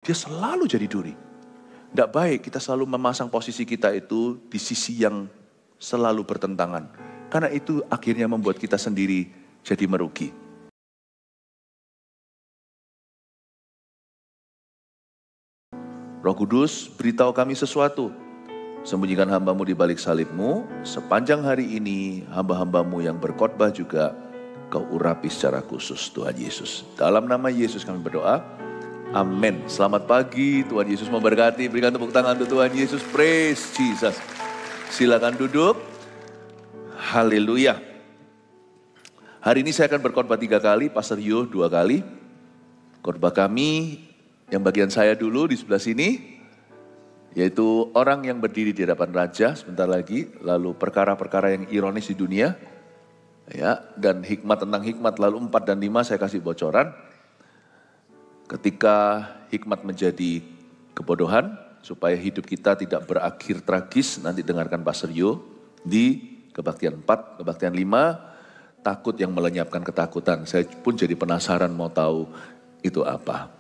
Dia selalu jadi duri. Tidak baik kita selalu memasang posisi kita itu di sisi yang selalu bertentangan. Karena itu akhirnya membuat kita sendiri jadi merugi. Roh Kudus, beritahu kami sesuatu. Sembunyikan hamba-Mu di balik salib-Mu. Sepanjang hari ini hamba-hamba-Mu yang berkhotbah juga Kau urapi secara khusus Tuhan Yesus. Dalam nama Yesus kami berdoa. Amin. Selamat pagi, Tuhan Yesus memberkati. Berikan tepuk tangan untuk Tuhan Yesus. Praise Jesus. Silakan duduk. Haleluya. Hari ini saya akan berkhotbah 3 kali, Pastor Yo 2 kali. Khotbah kami yang bagian saya dulu di sebelah sini, yaitu orang yang berdiri di hadapan raja sebentar lagi, lalu perkara-perkara yang ironis di dunia, ya, dan hikmat tentang hikmat, lalu 4 dan 5 saya kasih bocoran. Ketika hikmat menjadi kebodohan, supaya hidup kita tidak berakhir tragis, nanti dengarkan Pastor Yo di kebaktian 4, kebaktian 5, takut yang melenyapkan ketakutan. Saya pun jadi penasaran mau tahu itu apa.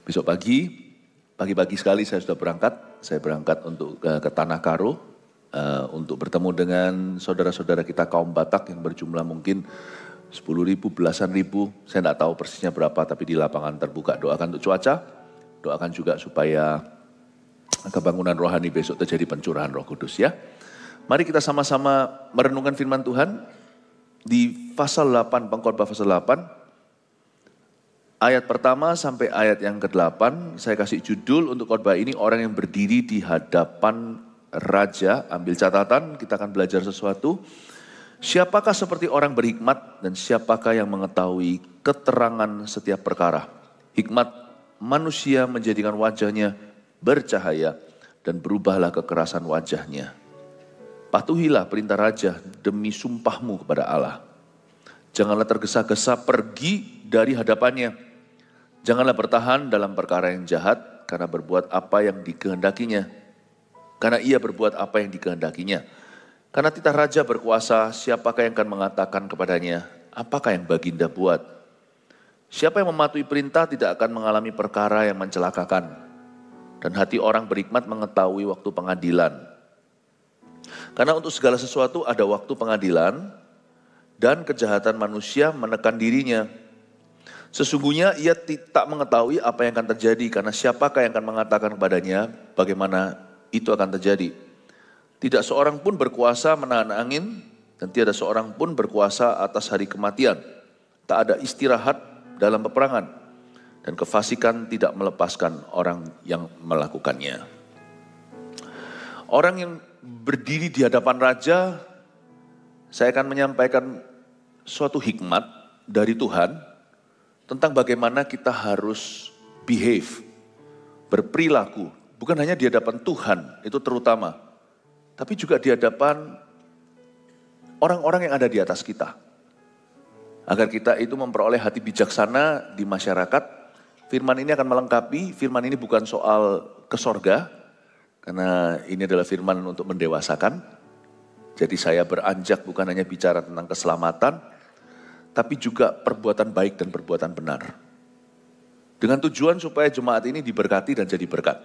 Besok pagi-pagi sekali saya sudah berangkat. Saya berangkat untuk ke Tanah Karo untuk bertemu dengan saudara-saudara kita kaum Batak yang berjumlah mungkin 10.000, belasan ribu. Saya tidak tahu persisnya berapa, tapi di lapangan terbuka. Doakan untuk cuaca, doakan juga supaya kebangunan rohani besok terjadi pencurahan Roh Kudus ya. Mari kita sama-sama merenungkan firman Tuhan di pasal 8, pengkhotbah pasal 8. Ayat pertama sampai ayat yang ke-8, saya kasih judul untuk khotbah ini, orang yang berdiri di hadapan raja. Ambil catatan, kita akan belajar sesuatu. Siapakah seperti orang berhikmat dan siapakah yang mengetahui keterangan setiap perkara? Hikmat manusia menjadikan wajahnya bercahaya dan berubahlah kekerasan wajahnya. Patuhilah perintah raja demi sumpahmu kepada Allah. Janganlah tergesa-gesa pergi dari hadapannya. Janganlah bertahan dalam perkara yang jahat karena berbuat apa yang dikehendakinya. Karena ia berbuat apa yang dikehendakinya. Karena titah raja berkuasa, siapakah yang akan mengatakan kepadanya, apakah yang baginda buat? Siapa yang mematuhi perintah tidak akan mengalami perkara yang mencelakakan. Dan hati orang berhikmat mengetahui waktu pengadilan. Karena untuk segala sesuatu ada waktu pengadilan, dan kejahatan manusia menekan dirinya. Sesungguhnya ia tak mengetahui apa yang akan terjadi, karena siapakah yang akan mengatakan kepadanya bagaimana itu akan terjadi. Tidak seorang pun berkuasa menahan angin, dan tiada seorang pun berkuasa atas hari kematian. Tak ada istirahat dalam peperangan, dan kefasikan tidak melepaskan orang yang melakukannya. Orang yang berdiri di hadapan raja, saya akan menyampaikan suatu hikmat dari Tuhan tentang bagaimana kita harus behave, berperilaku, bukan hanya di hadapan Tuhan, itu terutama, tapi juga di hadapan orang-orang yang ada di atas kita. Agar kita itu memperoleh hati bijaksana di masyarakat. Firman ini akan melengkapi, firman ini bukan soal ke sorga, karena ini adalah firman untuk mendewasakan. Jadi saya beranjak bukan hanya bicara tentang keselamatan, tapi juga perbuatan baik dan perbuatan benar. Dengan tujuan supaya jemaat ini diberkati dan jadi berkat.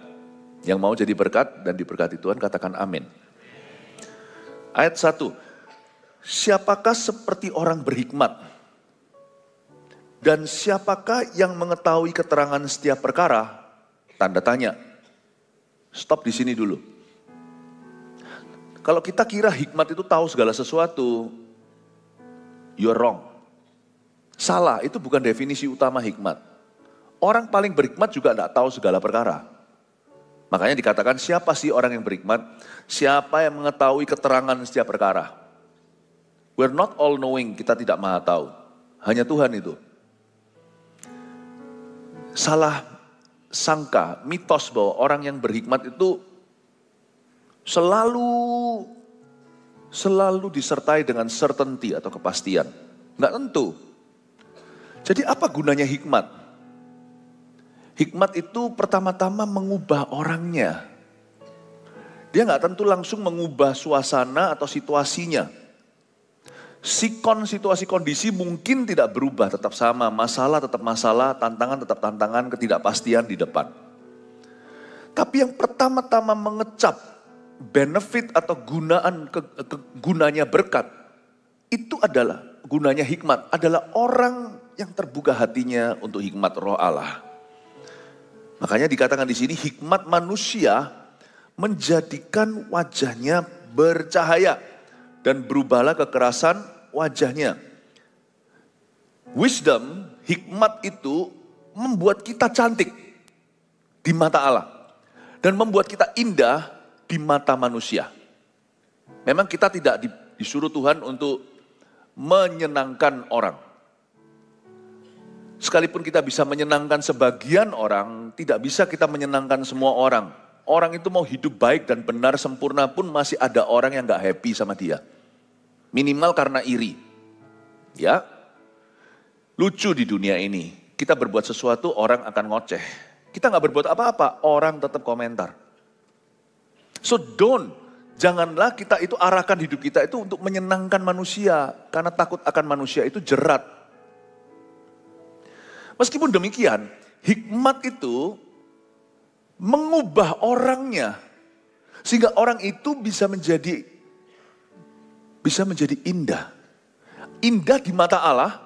Yang mau jadi berkat dan diberkati Tuhan katakan amin. Ayat 1, siapakah seperti orang berhikmat? Dan siapakah yang mengetahui keterangan setiap perkara? Tanda tanya. Stop di sini dulu. Kalau kita kira hikmat itu tahu segala sesuatu, you're wrong. Salah, itu bukan definisi utama hikmat. Orang paling berhikmat juga tidak tahu segala perkara. Makanya dikatakan siapa sih orang yang berhikmat? Siapa yang mengetahui keterangan setiap perkara? We're not all knowing, kita tidak maha tahu. Hanya Tuhan itu. Salah sangka, mitos bahwa orang yang berhikmat itu selalu disertai dengan certainty atau kepastian. Enggak tentu. Jadi apa gunanya hikmat? Hikmat itu pertama-tama mengubah orangnya. Dia nggak tentu langsung mengubah suasana atau situasinya. Sikon, situasi kondisi mungkin tidak berubah, tetap sama. Masalah tetap masalah, tantangan tetap tantangan, ketidakpastian di depan. Tapi yang pertama-tama mengecap benefit atau gunanya berkat, itu adalah gunanya hikmat, adalah orang yang terbuka hatinya untuk hikmat Roh Allah. Makanya dikatakan di sini hikmat manusia menjadikan wajahnya bercahaya dan berubahlah kekerasan wajahnya. Wisdom, hikmat itu membuat kita cantik di mata Allah dan membuat kita indah di mata manusia. Memang kita tidak disuruh Tuhan untuk menyenangkan orang. Sekalipun kita bisa menyenangkan sebagian orang, tidak bisa kita menyenangkan semua orang. Orang itu mau hidup baik dan benar sempurna pun masih ada orang yang gak happy sama dia. Minimal karena iri. Ya, lucu di dunia ini. Kita berbuat sesuatu, orang akan ngoceh. Kita gak berbuat apa-apa, orang tetap komentar. So janganlah kita itu arahkan hidup kita itu untuk menyenangkan manusia. Karena takut akan manusia itu jerat. Meskipun demikian, hikmat itu mengubah orangnya. Sehingga orang itu bisa menjadi indah. Indah di mata Allah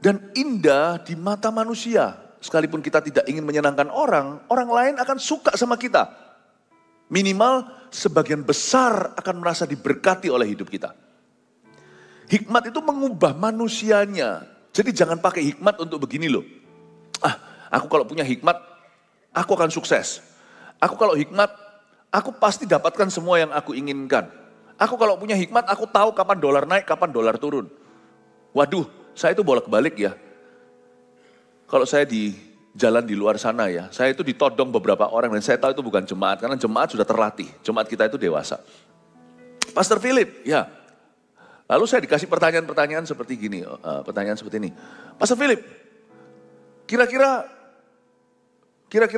dan indah di mata manusia. Sekalipun kita tidak ingin menyenangkan orang, orang lain akan suka sama kita. Minimal sebagian besar akan merasa diberkati oleh hidup kita. Hikmat itu mengubah manusianya. Jadi jangan pakai hikmat untuk begini loh. Aku kalau punya hikmat, aku akan sukses. Aku kalau hikmat, aku pasti dapatkan semua yang aku inginkan. Aku kalau punya hikmat, aku tahu kapan dolar naik, kapan dolar turun. Waduh, saya itu bolak-balik ya. Kalau saya di jalan di luar sana ya, saya itu ditodong beberapa orang dan saya tahu itu bukan jemaat. Karena jemaat sudah terlatih, jemaat kita itu dewasa. Pastor Philip, ya. Lalu saya dikasih pertanyaan-pertanyaan seperti gini, pertanyaan seperti ini. Pastor Philip, kira-kira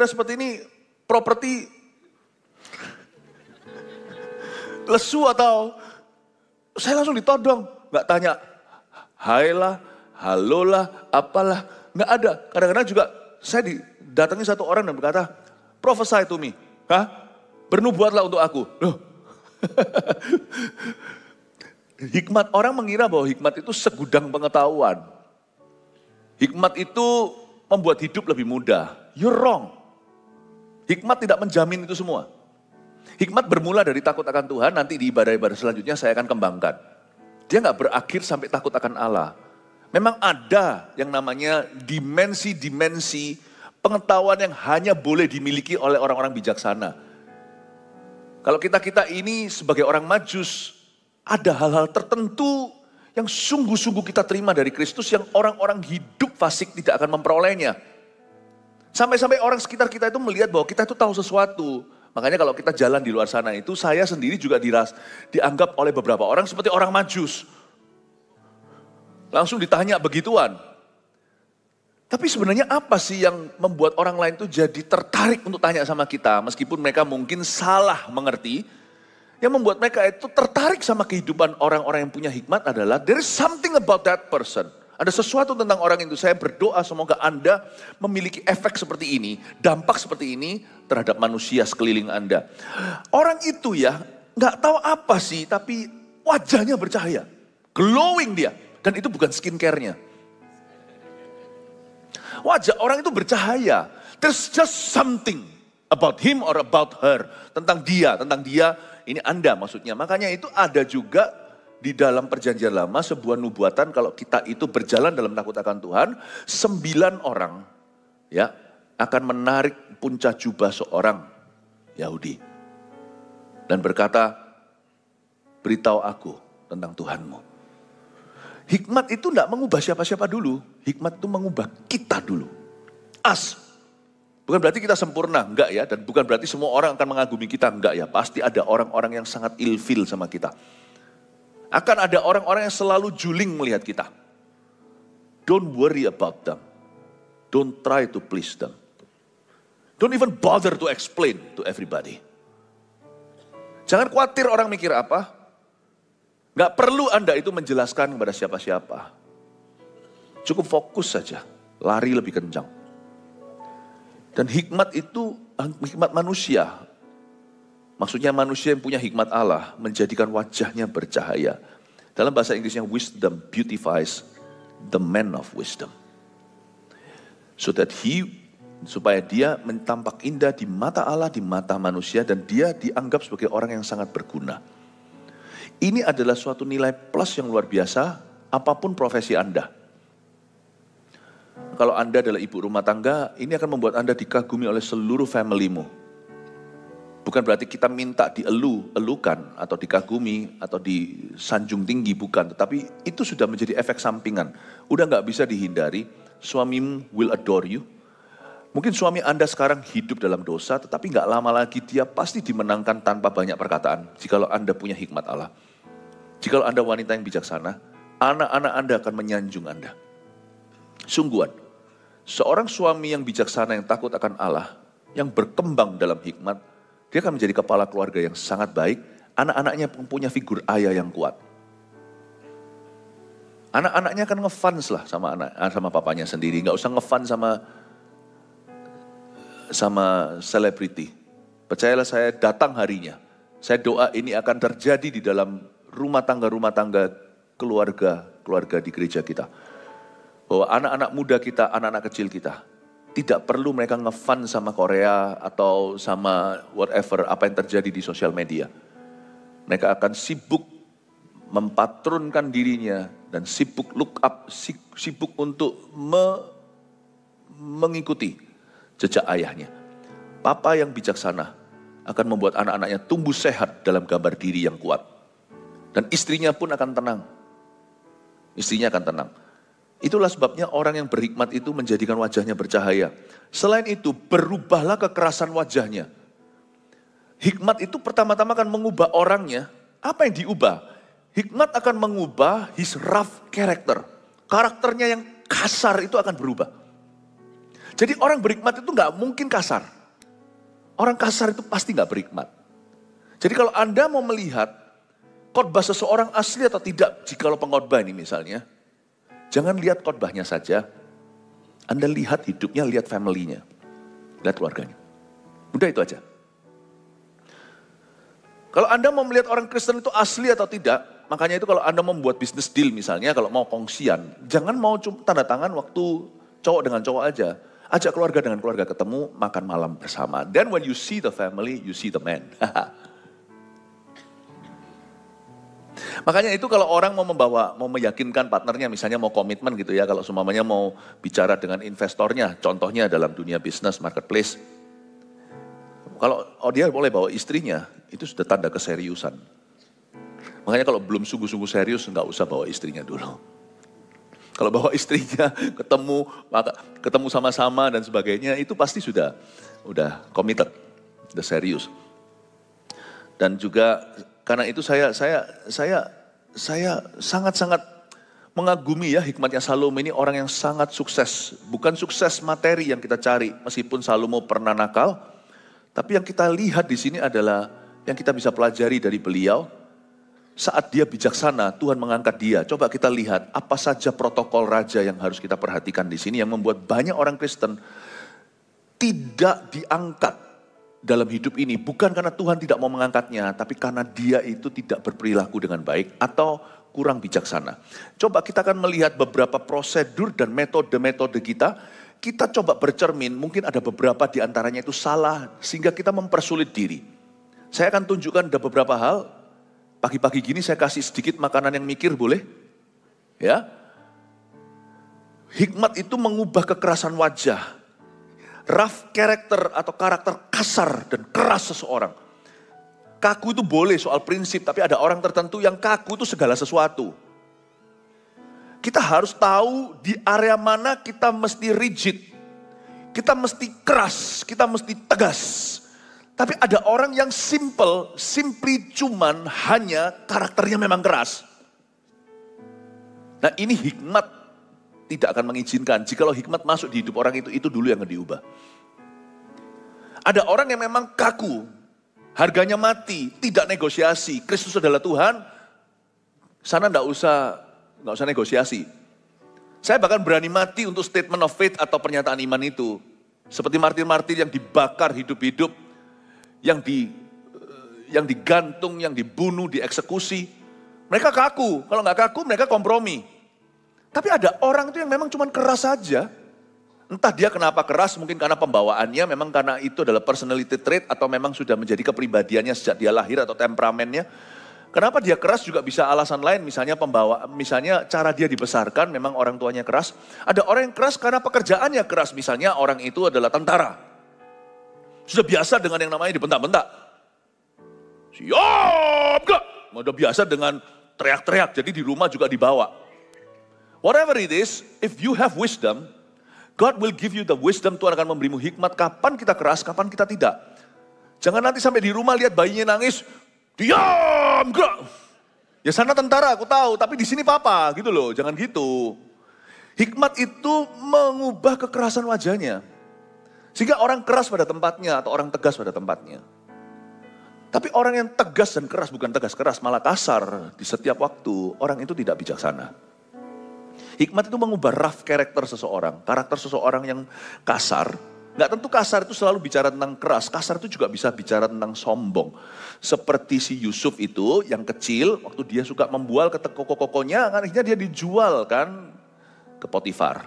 seperti ini properti lesu atau saya langsung ditodong, nggak tanya, hai lah, halo lah, apalah, nggak ada. Kadang-kadang juga saya didatangi satu orang dan berkata, prophesy to me, bernubuatlah untuk aku. Loh. Hikmat, orang mengira bahwa hikmat itu segudang pengetahuan. Hikmat itu membuat hidup lebih mudah. You're wrong. Hikmat tidak menjamin itu semua. Hikmat bermula dari takut akan Tuhan, nanti di ibadah-ibadah selanjutnya saya akan kembangkan. Dia gak berakhir sampai takut akan Allah. Memang ada yang namanya dimensi-dimensi pengetahuan yang hanya boleh dimiliki oleh orang-orang bijaksana. Kalau kita ini sebagai orang Majus, ada hal-hal tertentu yang sungguh-sungguh kita terima dari Kristus yang orang-orang hidup fasik tidak akan memperolehnya. Sampai-sampai orang sekitar kita itu melihat bahwa kita itu tahu sesuatu. Makanya kalau kita jalan di luar sana itu, saya sendiri juga dianggap oleh beberapa orang seperti orang Majus. Langsung ditanya begituan. Tapi sebenarnya apa sih yang membuat orang lain itu jadi tertarik untuk tanya sama kita, meskipun mereka mungkin salah mengerti. Yang membuat mereka itu tertarik sama kehidupan orang-orang yang punya hikmat adalah there is something about that person. Ada sesuatu tentang orang itu. Saya berdoa semoga Anda memiliki efek seperti ini, dampak seperti ini terhadap manusia sekeliling Anda. Orang itu ya nggak tahu apa sih, tapi wajahnya bercahaya, glowing dia, dan itu bukan skincare-nya. Wajah orang itu bercahaya. There's just something about him or about her, tentang dia. Ini Anda maksudnya. Makanya itu ada juga di dalam perjanjian lama sebuah nubuatan kalau kita itu berjalan dalam takut akan Tuhan. 9 orang ya akan menarik puncak jubah seorang Yahudi. Dan berkata, beritahu aku tentang Tuhanmu. Hikmat itu tidak mengubah siapa-siapa dulu. Hikmat itu mengubah kita dulu. Bukan berarti kita sempurna, enggak ya. Dan bukan berarti semua orang akan mengagumi kita, enggak ya. Pasti ada orang-orang yang sangat ilfil sama kita. Akan ada orang-orang yang selalu juling melihat kita. Don't worry about them. Don't try to please them. Don't even bother to explain to everybody. Jangan khawatir orang mikir apa. Enggak perlu Anda itu menjelaskan kepada siapa-siapa. Cukup fokus saja, lari lebih kencang. Dan hikmat itu hikmat manusia. Maksudnya manusia yang punya hikmat Allah menjadikan wajahnya bercahaya. Dalam bahasa Inggrisnya, wisdom beautifies the man of wisdom. Supaya dia tampak indah di mata Allah, di mata manusia, dan dia dianggap sebagai orang yang sangat berguna. Ini adalah suatu nilai plus yang luar biasa, apapun profesi Anda. Kalau Anda adalah ibu rumah tangga, ini akan membuat Anda dikagumi oleh seluruh family-mu. Bukan berarti kita minta elukan atau dikagumi atau disanjung tinggi, bukan. Tetapi itu sudah menjadi efek sampingan. Udah gak bisa dihindari, suamimu will adore you. Mungkin suami Anda sekarang hidup dalam dosa, tetapi gak lama lagi dia pasti dimenangkan tanpa banyak perkataan. Jikalau Anda punya hikmat Allah. Jikalau Anda wanita yang bijaksana, anak-anak Anda akan menyanjung Anda. Sungguhan, seorang suami yang bijaksana yang takut akan Allah, yang berkembang dalam hikmat, dia akan menjadi kepala keluarga yang sangat baik. Anak-anaknya punya figur ayah yang kuat. Anak-anaknya akan ngefans lah sama papanya sendiri. Gak usah ngefans sama selebriti. Percayalah saya, datang harinya. Saya doa ini akan terjadi di dalam rumah tangga keluarga di gereja kita. Bahwa anak-anak muda kita, anak-anak kecil kita, tidak perlu mereka ngefan sama Korea atau sama whatever apa yang terjadi di sosial media. Mereka akan sibuk mempatronkan dirinya dan sibuk look up, sibuk untuk mengikuti jejak ayahnya. Papa yang bijaksana akan membuat anak-anaknya tumbuh sehat dalam gambar diri yang kuat. Dan istrinya pun akan tenang. Istrinya akan tenang. Itulah sebabnya orang yang berhikmat itu menjadikan wajahnya bercahaya. Selain itu, berubahlah kekerasan wajahnya. Hikmat itu pertama-tama akan mengubah orangnya. Apa yang diubah? Hikmat akan mengubah his rough character. Karakternya yang kasar itu akan berubah. Jadi orang berhikmat itu gak mungkin kasar. Orang kasar itu pasti gak berhikmat. Jadi kalau Anda mau melihat khotbah seseorang asli atau tidak, jikalau pengkhotbah ini misalnya, jangan lihat khotbahnya saja, Anda lihat hidupnya, lihat family-nya, lihat keluarganya. Udah itu aja. Kalau Anda mau melihat orang Kristen itu asli atau tidak, makanya itu kalau Anda membuat business deal misalnya, kalau mau kongsian, jangan mau cuma tanda tangan waktu cowok dengan cowok aja. Ajak keluarga dengan keluarga ketemu, makan malam bersama. Then when you see the family, you see the man. Makanya itu kalau orang mau meyakinkan partnernya, misalnya mau komitmen gitu ya, kalau semuanya mau bicara dengan investornya, contohnya dalam dunia bisnis, marketplace. Kalau dia boleh bawa istrinya, itu sudah tanda keseriusan. Makanya kalau belum sungguh-sungguh serius, nggak usah bawa istrinya dulu. Kalau bawa istrinya, ketemu sama-sama dan sebagainya, itu pasti udah committed, udah serius. Dan juga karena itu saya sangat-sangat mengagumi ya hikmatnya Salomo ini, orang yang sangat sukses. Bukan sukses materi yang kita cari, meskipun Salomo pernah nakal, tapi yang kita lihat di sini adalah yang kita bisa pelajari dari beliau. Saat dia bijaksana, Tuhan mengangkat dia. Coba kita lihat apa saja protokol raja yang harus kita perhatikan di sini yang membuat banyak orang Kristen tidak diangkat dalam hidup ini. Bukan karena Tuhan tidak mau mengangkatnya, tapi karena dia itu tidak berperilaku dengan baik atau kurang bijaksana. Coba kita akan melihat beberapa prosedur dan metode-metode kita. Kita coba bercermin, mungkin ada beberapa di antaranya itu salah sehingga kita mempersulit diri. Saya akan tunjukkan ada beberapa hal. Pagi-pagi gini saya kasih sedikit makanan yang mikir, boleh? Ya. Hikmat itu mengubah kekerasan wajah. Rough character atau karakter kasar dan keras seseorang. Kaku itu boleh soal prinsip, tapi ada orang tertentu yang kaku itu segala sesuatu. Kita harus tahu di area mana kita mesti rigid. Kita mesti keras, kita mesti tegas. Tapi ada orang yang simply cuman hanya karakternya memang keras. Nah ini hikmat tidak akan mengizinkan. Jikalau hikmat masuk di hidup orang itu dulu yang diubah. Ada orang yang memang kaku, harganya mati, tidak negosiasi. Kristus adalah Tuhan, sana nggak usah negosiasi. Saya bahkan berani mati untuk statement of faith atau pernyataan iman itu. Seperti martir-martir yang dibakar hidup-hidup, yang digantung, yang dibunuh, dieksekusi. Mereka kaku, kalau nggak kaku mereka kompromi. Tapi ada orang itu yang memang cuma keras saja. Entah dia kenapa keras, mungkin karena pembawaannya, memang karena itu adalah personality trait, atau memang sudah menjadi kepribadiannya sejak dia lahir, atau temperamennya. Kenapa dia keras juga bisa alasan lain, misalnya misalnya cara dia dibesarkan, memang orang tuanya keras. Ada orang yang keras karena pekerjaannya keras, misalnya orang itu adalah tentara. Sudah biasa dengan yang namanya dibentak-bentak. Siap gak? Udah biasa dengan teriak-teriak, jadi di rumah juga dibawa. Whatever it is, if you have wisdom, God will give you the wisdom. Tuhan akan memberimu hikmat kapan kita keras, kapan kita tidak. Jangan nanti sampai di rumah lihat bayinya nangis, diam gak? Ya sana tentara aku tahu, tapi di sini papa gitu loh, jangan gitu. Hikmat itu mengubah kekerasan wajahnya. Sehingga orang keras pada tempatnya atau orang tegas pada tempatnya. Tapi orang yang tegas dan keras, bukan tegas keras, malah kasar di setiap waktu, orang itu tidak bijaksana. Hikmat itu mengubah rough karakter seseorang. Karakter seseorang yang kasar. Gak tentu kasar itu selalu bicara tentang keras. Kasar itu juga bisa bicara tentang sombong. Seperti si Yusuf itu yang kecil, waktu dia suka membual ke koko-kokonya, akhirnya dia dijual kan ke Potifar.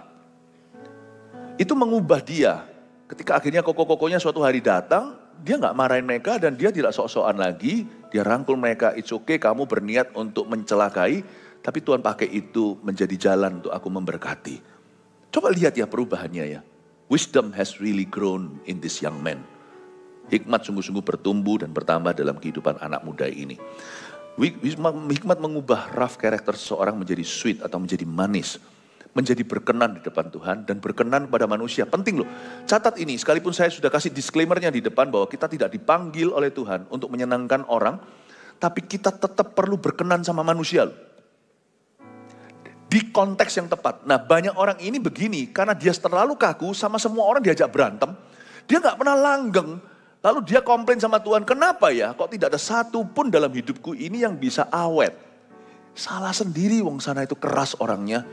Itu mengubah dia. Ketika akhirnya koko-kokonya suatu hari datang, dia gak marahin mereka dan dia tidak sok-sokan lagi. Dia rangkul mereka, it's okay kamu berniat untuk mencelakai, tapi Tuhan pakai itu menjadi jalan untuk aku memberkati. Coba lihat ya perubahannya ya. Wisdom has really grown in this young man. Hikmat sungguh-sungguh bertumbuh dan bertambah dalam kehidupan anak muda ini. Hikmat mengubah rough karakter seseorang menjadi sweet atau menjadi manis. Menjadi berkenan di depan Tuhan dan berkenan kepada manusia. Penting loh, catat ini, sekalipun saya sudah kasih disclaimer-nya di depan bahwa kita tidak dipanggil oleh Tuhan untuk menyenangkan orang, tapi kita tetap perlu berkenan sama manusia loh. Di konteks yang tepat. Nah banyak orang ini begini, karena dia terlalu kaku sama semua orang diajak berantem, dia gak pernah langgeng. Lalu dia komplain sama Tuhan, kenapa ya kok tidak ada satu pun dalam hidupku ini yang bisa awet. Salah sendiri wong sana itu keras orangnya.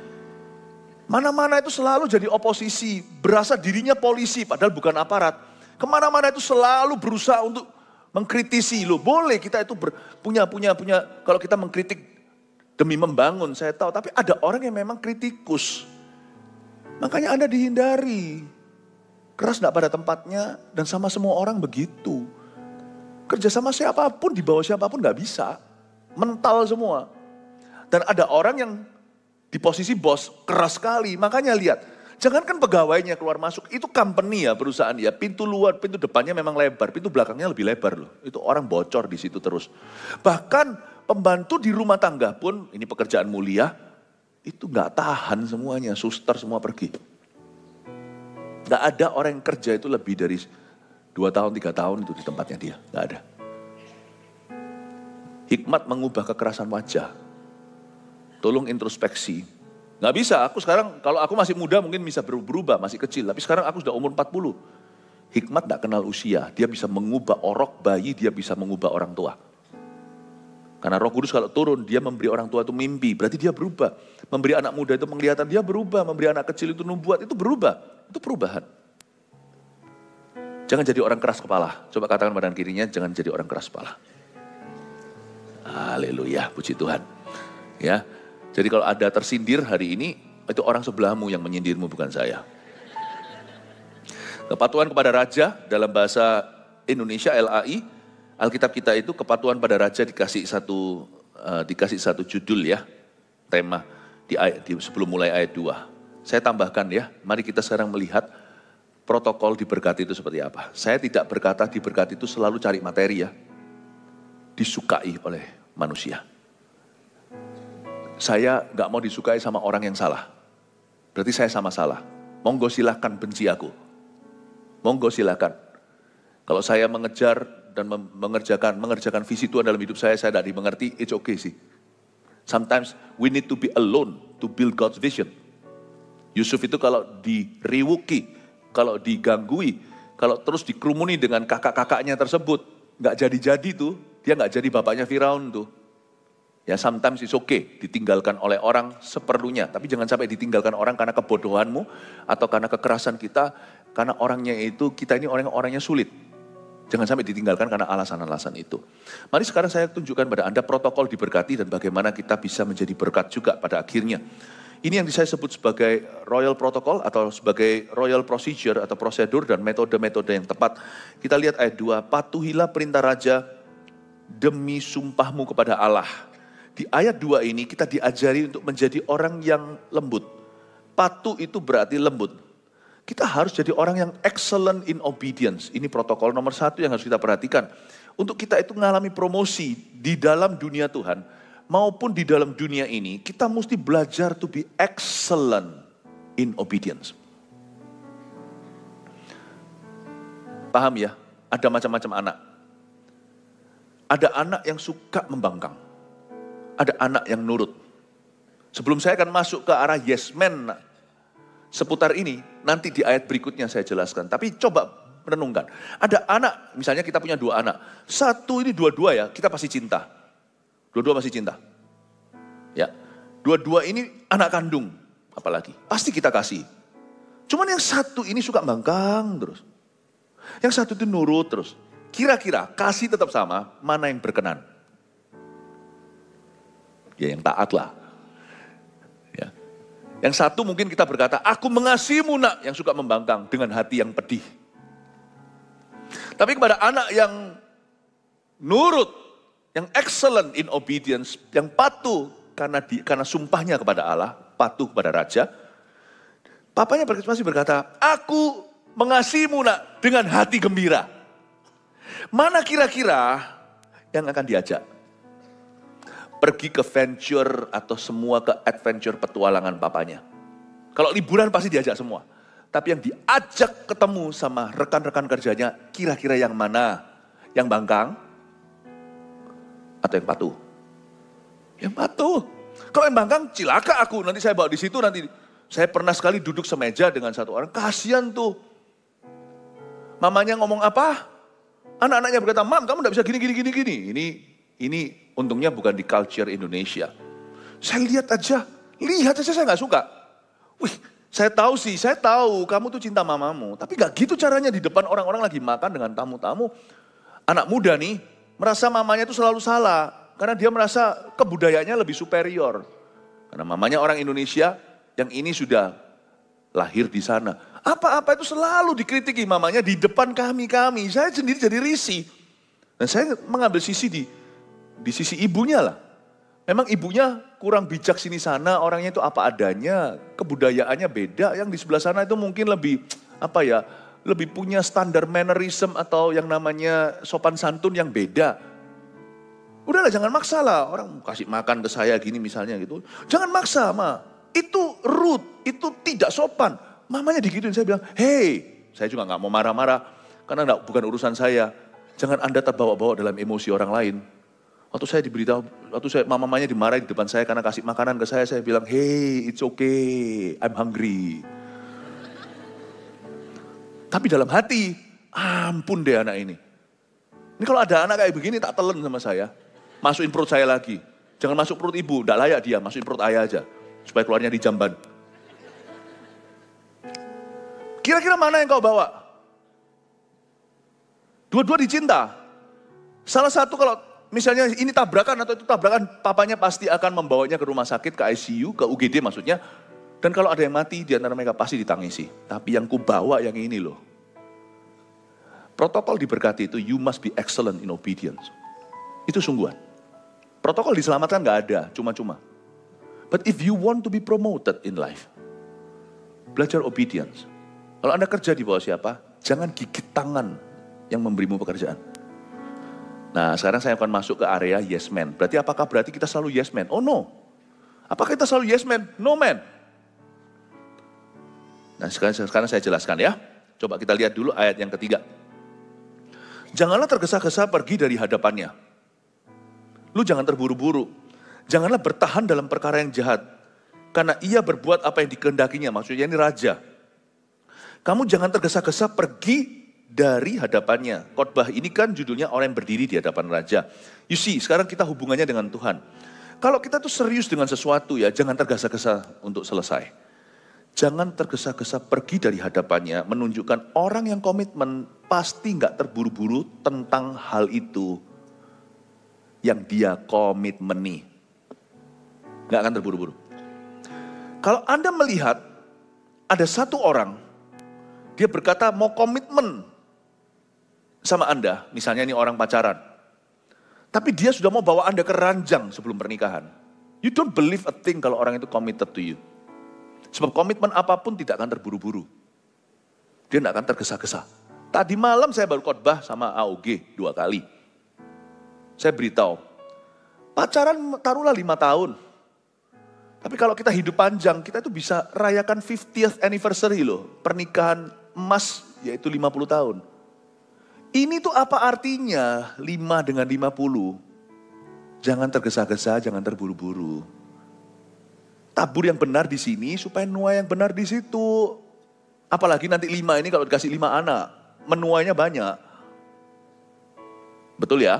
Mana-mana itu selalu jadi oposisi, berasa dirinya polisi padahal bukan aparat. Kemana-mana itu selalu berusaha untuk mengkritisi. Loh boleh kita itu punya, kalau kita mengkritik demi membangun, saya tahu. Tapi ada orang yang memang kritikus. Makanya Anda dihindari. Keras tidak pada tempatnya dan sama semua orang begitu. Kerja sama siapapun, di bawah siapapun gak bisa. Mental semua. Dan ada orang yang di posisi bos keras sekali. Makanya lihat, jangankan pegawainya keluar masuk. Itu company ya, perusahaan ya. Pintu luar, pintu depannya memang lebar. Pintu belakangnya lebih lebar loh. Itu orang bocor di situ terus. Bahkan pembantu di rumah tangga pun, ini pekerjaan mulia, itu gak tahan semuanya, suster semua pergi. Gak ada orang yang kerja itu lebih dari 2 tahun, 3 tahun itu di tempatnya dia, gak ada. Hikmat mengubah kekerasan wajah. Tolong introspeksi. Gak bisa, aku sekarang, kalau aku masih muda mungkin bisa berubah, masih kecil. Tapi sekarang aku sudah umur 40. Hikmat gak kenal usia, dia bisa mengubah orok bayi, dia bisa mengubah orang tua. Karena Roh Kudus kalau turun, dia memberi orang tua itu mimpi, berarti dia berubah. Memberi anak muda itu penglihatan, dia berubah. Memberi anak kecil itu nubuat, itu berubah. Itu perubahan. Jangan jadi orang keras kepala. Coba katakan pada kirinya, jangan jadi orang keras kepala. Haleluya, puji Tuhan. Ya, jadi kalau ada tersindir hari ini, itu orang sebelahmu yang menyindirmu, bukan saya. Kepatuhan kepada raja dalam bahasa Indonesia LAI, Alkitab kita itu kepatuhan pada raja dikasih satu judul ya, tema sebelum mulai ayat 2. Saya tambahkan ya, mari kita sekarang melihat protokol diberkati itu seperti apa. Saya tidak berkata diberkati itu selalu cari materi ya, disukai oleh manusia. Saya gak mau disukai sama orang yang salah, berarti saya sama salah. Monggo silahkan benci aku, monggo silahkan. Kalau saya mengejar dan mengerjakan visi Tuhan dalam hidup saya tidak dimengerti, it's okay sih. Sometimes we need to be alone to build God's vision. Yusuf itu kalau diriwuki, kalau diganggui, kalau terus dikerumuni dengan kakak-kakaknya tersebut, nggak jadi-jadi tuh, dia nggak jadi bapaknya Firaun tuh. Ya sometimes it's okay, ditinggalkan oleh orang seperlunya. Tapi jangan sampai ditinggalkan orang karena kebodohanmu atau karena kekerasan kita. Karena orangnya itu, kita ini orangnya sulit. Jangan sampai ditinggalkan karena alasan-alasan itu. Mari sekarang saya tunjukkan pada Anda protokol diberkati dan bagaimana kita bisa menjadi berkat juga pada akhirnya. Ini yang saya sebut sebagai royal protocol atau sebagai royal procedure atau prosedur dan metode-metode yang tepat. Kita lihat ayat 2, patuhilah perintah raja demi sumpahmu kepada Allah. Di ayat 2 ini kita diajari untuk menjadi orang yang lembut. Patuh itu berarti lembut. Kita harus jadi orang yang excellent in obedience. Ini protokol nomor 1 yang harus kita perhatikan. Untuk kita itu mengalami promosi di dalam dunia Tuhan, maupun di dalam dunia ini, kita mesti belajar to be excellent in obedience. Paham ya? Ada macam-macam anak. Ada anak yang suka membangkang. Ada anak yang nurut. Sebelum saya akan masuk ke arah yes man, seputar ini, nanti di ayat berikutnya saya jelaskan. Tapi coba renungkan. Ada anak, misalnya kita punya 2 anak. Satu ini dua-dua ya, kita pasti cinta. Dua-dua masih cinta. Ya, dua-dua ini anak kandung, apalagi. Pasti kita kasih. Cuman yang satu ini suka bangkang terus. Yang satu itu nurut terus. Kira-kira kasih tetap sama, mana yang berkenan? Ya yang taat lah. Yang satu mungkin kita berkata, aku mengasihimu nak, yang suka membangkang dengan hati yang pedih. Tapi kepada anak yang nurut, yang excellent in obedience, yang patuh karena sumpahnya kepada Allah, patuh kepada raja, papanya masih berkata, aku mengasihimu nak dengan hati gembira. Mana kira-kira yang akan diajak? Pergi ke venture atau semua ke adventure petualangan papanya. Kalau liburan pasti diajak semua. Tapi yang diajak ketemu sama rekan-rekan kerjanya, kira-kira yang mana? Yang bangkang? Atau yang patuh? Yang patuh. Kalau yang bangkang, cilaka aku. Nanti saya bawa di situ, nanti saya pernah sekali duduk semeja dengan satu orang. Kasian tuh. Mamanya ngomong apa? Anak-anaknya berkata, Mam kamu gak bisa gini. Ini untungnya bukan di culture Indonesia. Saya lihat aja saya gak suka. Wih, saya tahu kamu tuh cinta mamamu. Tapi gak gitu caranya di depan orang-orang lagi makan dengan tamu-tamu. Anak muda nih, merasa mamanya itu selalu salah. Karena dia merasa kebudayaannya lebih superior. Karena mamanya orang Indonesia, yang ini sudah lahir di sana. Apa-apa itu selalu dikritiki mamanya di depan kami. Saya sendiri jadi risih. Dan saya mengambil sisi di sisi ibunya lah. Memang ibunya kurang bijak sini sana, orangnya itu apa adanya, kebudayaannya beda. Yang di sebelah sana itu mungkin lebih lebih punya standar mannerism atau yang namanya sopan santun yang beda. Udahlah jangan maksa lah, orang kasih makan ke saya gini misalnya gitu. Jangan maksa Ma, itu rude, itu tidak sopan. Mamanya digituin, saya bilang, hey, saya juga gak mau marah-marah, karena bukan urusan saya. Jangan Anda terbawa-bawa dalam emosi orang lain. Waktu saya diberitahu, mamanya dimarahin di depan saya karena kasih makanan ke saya bilang, hey, it's okay, I'm hungry. Tapi dalam hati, ampun deh anak ini. Ini kalau ada anak kayak begini tak telan sama saya. Masukin perut saya lagi. Jangan masuk perut ibu, tidak layak dia, masukin perut ayah aja. Supaya keluarnya di jamban. Kira-kira mana yang kau bawa? Dua-dua dicinta. Salah satu kalau misalnya ini tabrakan atau itu tabrakan, papanya pasti akan membawanya ke rumah sakit, ke ICU, ke UGD maksudnya. Dan kalau ada yang mati, di antara mereka pasti ditangisi. Tapi yang ku bawa yang ini loh. Protokol diberkati itu, you must be excellent in obedience. Itu sungguhan. Protokol diselamatkan gak ada, cuma-cuma. But if you want to be promoted in life, belajar obedience. Kalau Anda kerja di bawah siapa, jangan gigit tangan yang memberimu pekerjaan. Nah sekarang saya akan masuk ke area yes man. Apakah berarti kita selalu yes man? Oh no. Apakah kita selalu yes man? No man. Nah sekarang saya jelaskan ya. Coba kita lihat dulu ayat yang ketiga. Janganlah tergesa-gesa pergi dari hadapannya. Lu jangan terburu-buru. Janganlah bertahan dalam perkara yang jahat. Karena ia berbuat apa yang dikehendakinya. Maksudnya ini raja. Kamu jangan tergesa-gesa pergi dari hadapannya. Khotbah ini kan judulnya orang yang berdiri di hadapan raja. You see, sekarang kita hubungannya dengan Tuhan. Kalau kita tuh serius dengan sesuatu ya, jangan tergesa-gesa untuk selesai. Jangan tergesa-gesa pergi dari hadapannya, menunjukkan orang yang komitmen pasti nggak terburu-buru tentang hal itu yang dia komitmeni. Nggak akan terburu-buru. Kalau Anda melihat ada satu orang, dia berkata mau komitmen sama Anda, misalnya ini orang pacaran, tapi dia sudah mau bawa Anda ke ranjang sebelum pernikahan. You don't believe a thing kalau orang itu committed to you. Sebab komitmen apapun tidak akan terburu-buru. Dia tidak akan tergesa-gesa. Tadi malam saya baru khotbah sama AOG 2 kali. Saya beritahu, pacaran taruhlah 5 tahun. Tapi kalau kita hidup panjang, kita itu bisa rayakan 50th anniversary loh. Pernikahan emas yaitu 50 tahun. Ini tuh apa artinya 5 dengan 50? Jangan tergesa-gesa, jangan terburu-buru. Tabur yang benar di sini supaya nuai yang benar di situ. Apalagi nanti 5 ini kalau dikasih 5 anak, menuainya banyak. Betul ya?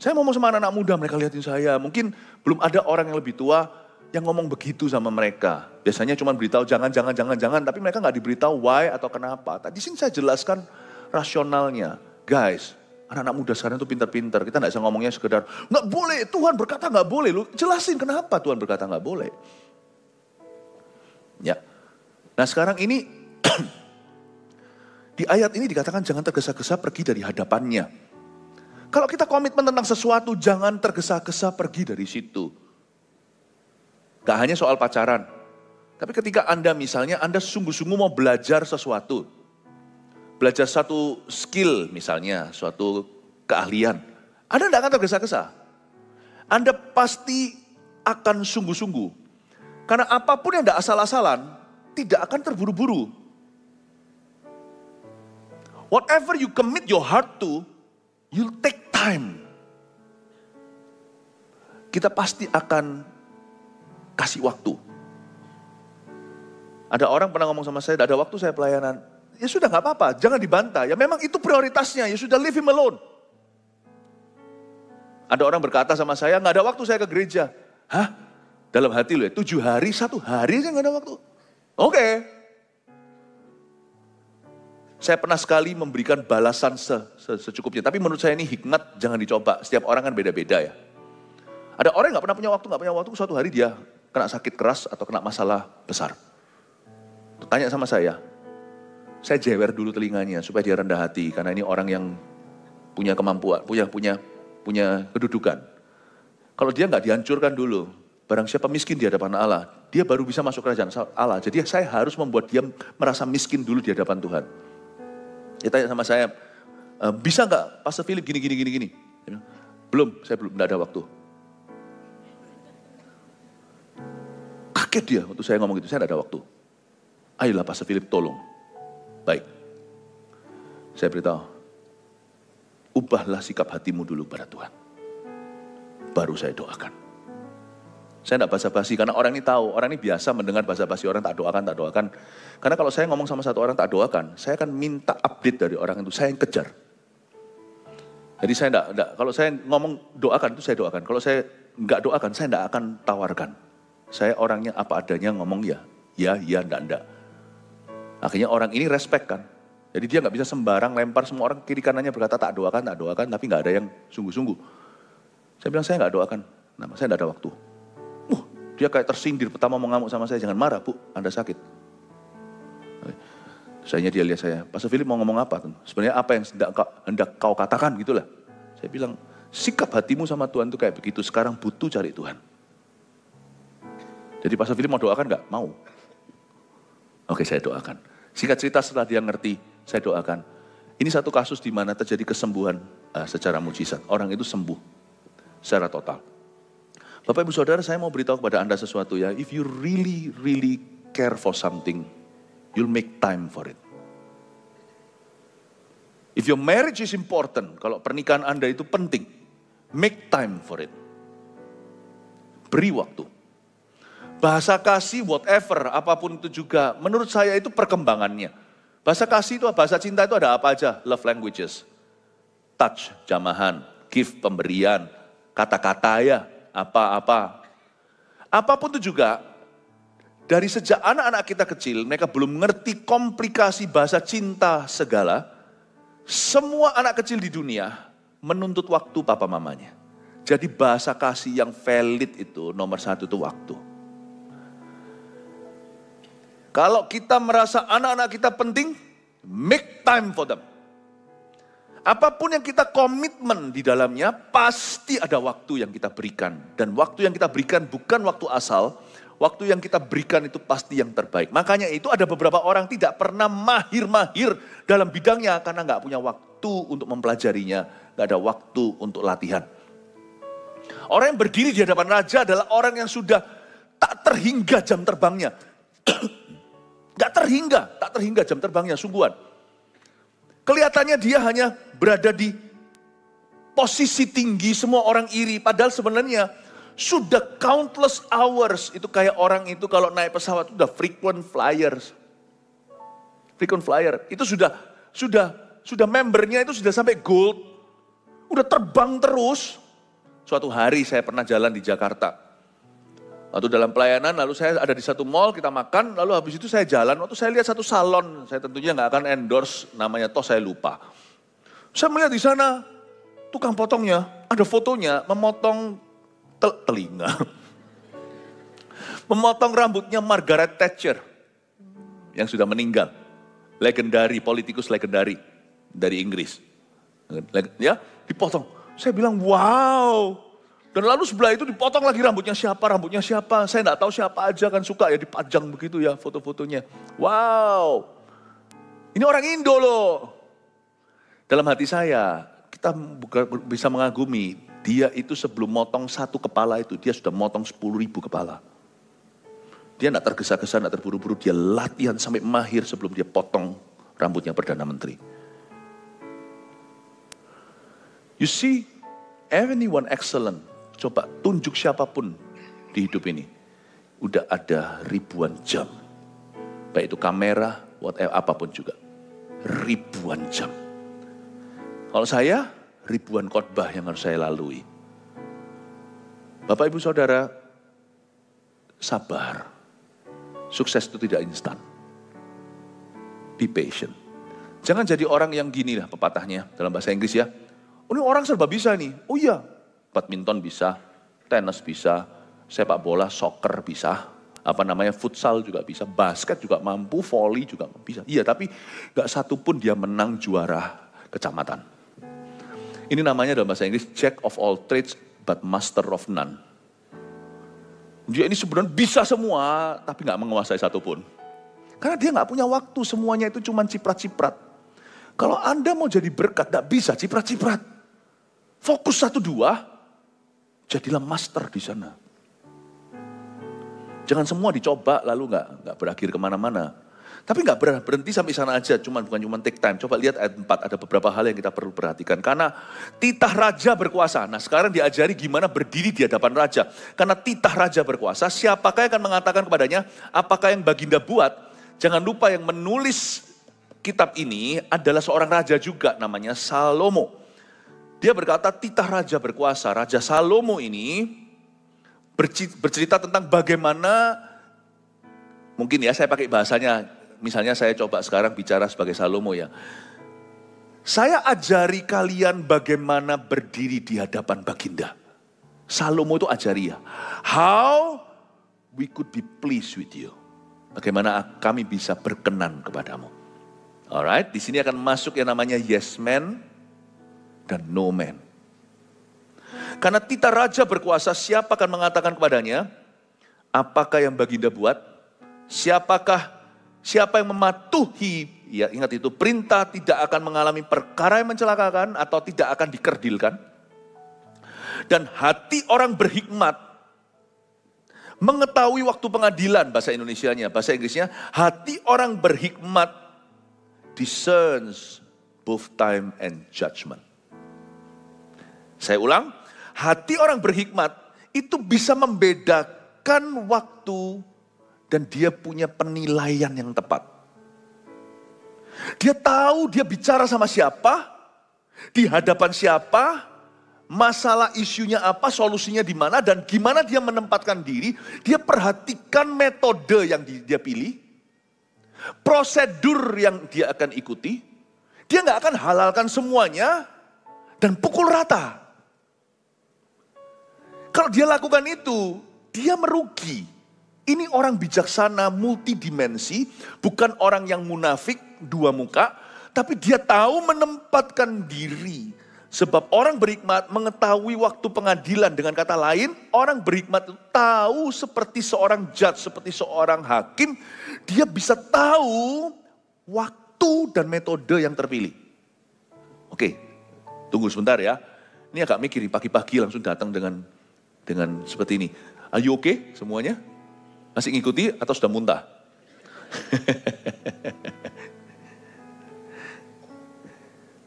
Saya ngomong sama anak-anak muda, mereka lihatin saya. Mungkin belum ada orang yang lebih tua yang ngomong begitu sama mereka. Biasanya cuma beritahu jangan, tapi mereka nggak diberitahu why atau kenapa. Tadi sini saya jelaskan rasionalnya. Guys, anak-anak muda sekarang itu pintar-pintar. Kita nggak bisa ngomongnya sekedar, nggak boleh, Tuhan berkata nggak boleh. Lu jelasin kenapa Tuhan berkata nggak boleh. Ya. Nah sekarang ini, di ayat ini dikatakan jangan tergesa-gesa pergi dari hadapannya. Kalau kita komitmen tentang sesuatu, jangan tergesa-gesa pergi dari situ. Gak hanya soal pacaran. Tapi ketika Anda misalnya, Anda sungguh-sungguh mau belajar sesuatu. Belajar satu skill misalnya, suatu keahlian. Anda tidak akan tergesa-gesa. Anda pasti akan sungguh-sungguh. Karena apapun yang tidak asal-asalan, tidak akan terburu-buru. Whatever you commit your heart to, you'll take time. Kita pasti akan kasih waktu. Ada orang pernah ngomong sama saya, tidak ada waktu saya pelayanan. Ya sudah gak apa-apa, jangan dibantah. Ya memang itu prioritasnya, ya sudah leave him alone. Ada orang berkata sama saya, gak ada waktu saya ke gereja. Hah? Dalam hati lo ya, 7 hari, 1 hari aja gak ada waktu. Oke. Saya pernah sekali memberikan balasan secukupnya. Tapi menurut saya ini hikmat, jangan dicoba. Setiap orang kan beda-beda ya. Ada orang yang gak pernah punya waktu, suatu hari dia kena sakit keras atau kena masalah besar. Tanya sama saya jewer dulu telinganya supaya dia rendah hati. Karena ini orang yang punya kemampuan, punya kedudukan. Kalau dia gak dihancurkan dulu, barang siapa miskin di hadapan Allah, dia baru bisa masuk kerajaan Allah. Jadi saya harus membuat dia merasa miskin dulu di hadapan Tuhan. Dia tanya sama saya, bisa gak Pastor Philip gini. Dia bilang, belum, gak ada waktu. Kaget dia waktu saya ngomong gitu, saya gak ada waktu. Ayolah Pastor Philip tolong. Baik, saya beritahu, ubahlah sikap hatimu dulu pada Tuhan. Baru saya doakan. Saya tidak basa-basi, karena orang ini tahu, orang ini biasa mendengar basa-basi orang tak doakan. Karena kalau saya ngomong sama satu orang tak doakan, saya akan minta update dari orang itu, saya yang kejar. Jadi saya tidak, kalau saya ngomong doakan itu saya doakan, kalau saya nggak doakan, saya tidak akan tawarkan. Saya orangnya apa adanya ngomong ya, enggak. Akhirnya orang ini respect kan. Jadi dia nggak bisa sembarang lempar semua orang kiri kanannya berkata tak doakan, tapi nggak ada yang sungguh-sungguh. Saya bilang saya nggak doakan, saya nggak ada waktu. Dia kayak tersindir pertama mau ngamuk sama saya, jangan marah Bu, Anda sakit. Sayangnya dia lihat saya, Pastor Philip mau ngomong apa? Sebenarnya apa yang hendak kau katakan gitulah. Saya bilang, sikap hatimu sama Tuhan itu kayak begitu, sekarang butuh cari Tuhan. Jadi Pastor Philip mau doakan nggak? Mau. Oke, saya doakan. Singkat cerita setelah dia ngerti, saya doakan. Ini satu kasus di mana terjadi kesembuhan secara mujizat. Orang itu sembuh secara total. Bapak Ibu Saudara, saya mau beritahu kepada Anda sesuatu ya. If you really care for something, you'll make time for it. If your marriage is important, kalau pernikahan Anda itu penting, make time for it. Beri waktu. Bahasa kasih, whatever, apapun itu juga, menurut saya itu perkembangannya. Bahasa kasih itu, bahasa cinta itu ada apa aja? Love languages. Touch, jamahan, gift, pemberian, kata-kata ya, apa-apa. Apapun itu juga, dari sejak anak-anak kita kecil, mereka belum mengerti komplikasi bahasa cinta segala. Semua anak kecil di dunia menuntut waktu papa mamanya. Jadi bahasa kasih yang valid itu nomor satu itu waktu. Kalau kita merasa anak-anak kita penting, make time for them. Apapun yang kita komitmen di dalamnya, pasti ada waktu yang kita berikan. Dan waktu yang kita berikan bukan waktu asal, waktu yang kita berikan itu pasti yang terbaik. Makanya itu ada beberapa orang tidak pernah mahir-mahir dalam bidangnya karena nggak punya waktu untuk mempelajarinya, nggak ada waktu untuk latihan. Orang yang berdiri di hadapan raja adalah orang yang sudah tak terhingga jam terbangnya. tak terhingga jam terbangnya, sungguhan. Kelihatannya dia hanya berada di posisi tinggi, semua orang iri. Padahal sebenarnya sudah countless hours. Itu kayak orang itu kalau naik pesawat sudah frequent flyers. Frequent flyer. Itu sudah membernya itu sudah sampai gold. Udah terbang terus. Suatu hari saya pernah jalan di Jakarta. Waktu dalam pelayanan, lalu saya ada di satu mall, kita makan, lalu habis itu saya jalan, waktu saya lihat satu salon, saya tentunya nggak akan endorse namanya, toh saya lupa. Saya melihat di sana, tukang potongnya, ada fotonya, memotong telinga. Memotong rambutnya Margaret Thatcher, yang sudah meninggal. Legendari, politikus legendari dari Inggris. Ya, dipotong. Saya bilang, wow. Dan lalu sebelah itu dipotong lagi rambutnya siapa. Saya enggak tahu siapa aja kan suka ya dipajang begitu ya foto-fotonya. Wow. Ini orang Indo loh. Dalam hati saya, kita bisa mengagumi. Dia itu sebelum motong satu kepala itu, dia sudah motong 10.000 kepala. Dia enggak tergesa-gesa, enggak terburu-buru. Dia latihan sampai mahir sebelum dia potong rambutnya Perdana Menteri. You see, anyone excellent. Coba tunjuk siapapun di hidup ini. Udah ada ribuan jam. Baik itu kamera, whatever, apapun juga. Ribuan jam. Kalau saya, ribuan khotbah yang harus saya lalui. Bapak Ibu Saudara, sabar. Sukses itu tidak instan. Be patient. Jangan jadi orang yang gini lah pepatahnya dalam bahasa Inggris ya. Oh, ini orang serba bisa nih. Oh iya. Badminton bisa, tenis bisa, sepak bola, soccer bisa, futsal juga bisa, basket juga mampu, volley juga bisa. Iya, tapi gak satu pun dia menang juara kecamatan. Ini namanya dalam bahasa Inggris, Jack of all trades but master of none. Dia ini sebenarnya bisa semua, tapi gak menguasai satu pun. Karena dia gak punya waktu, semuanya itu cuma ciprat-ciprat. Kalau Anda mau jadi berkat, gak bisa ciprat-ciprat. Fokus 1-2, jadilah master di sana. Jangan semua dicoba lalu nggak berakhir kemana-mana. Tapi nggak berhenti sampai sana aja, bukan cuma take time. Coba lihat ayat 4, ada beberapa hal yang kita perlu perhatikan. Karena titah raja berkuasa. Nah sekarang diajari gimana berdiri di hadapan raja. Karena titah raja berkuasa, siapakah yang akan mengatakan kepadanya, apakah yang baginda buat? Jangan lupa yang menulis kitab ini adalah seorang raja juga, namanya Salomo. Dia berkata titah raja berkuasa. Raja Salomo ini bercerita tentang bagaimana, mungkin ya saya pakai bahasanya, misalnya saya coba sekarang bicara sebagai Salomo ya. Saya ajari kalian bagaimana berdiri di hadapan baginda. Salomo itu ajari ya. How we could be pleased with you. Bagaimana kami bisa berkenan kepadamu. Alright, di sini akan masuk yang namanya yes man dan no man. Karena titah raja berkuasa, siapa akan mengatakan kepadanya, apakah yang baginda buat? Siapa yang mematuhi, ya ingat itu, perintah tidak akan mengalami perkara yang mencelakakan atau tidak akan dikerdilkan. Dan hati orang berhikmat mengetahui waktu pengadilan, bahasa Indonesianya, bahasa Inggrisnya, hati orang berhikmat discerns both time and judgment. Saya ulang, hati orang berhikmat itu bisa membedakan waktu dan dia punya penilaian yang tepat. Dia tahu dia bicara sama siapa, di hadapan siapa, masalah isunya apa, solusinya di mana, dan gimana dia menempatkan diri. Dia perhatikan metode yang dia pilih, prosedur yang dia akan ikuti. Dia nggak akan halalkan semuanya dan pukul rata. Kalau dia lakukan itu, dia merugi. Ini orang bijaksana multidimensi, bukan orang yang munafik dua muka, tapi dia tahu menempatkan diri. Sebab orang berhikmat mengetahui waktu pengadilan. Dengan kata lain, orang berhikmat itu tahu seperti seorang judge, seperti seorang hakim. Dia bisa tahu waktu dan metode yang terpilih. Oke, tunggu sebentar ya. Ini agak mikir, pagi-pagi langsung datang dengan seperti ini. Are you okay semuanya? Masih ngikuti atau sudah muntah?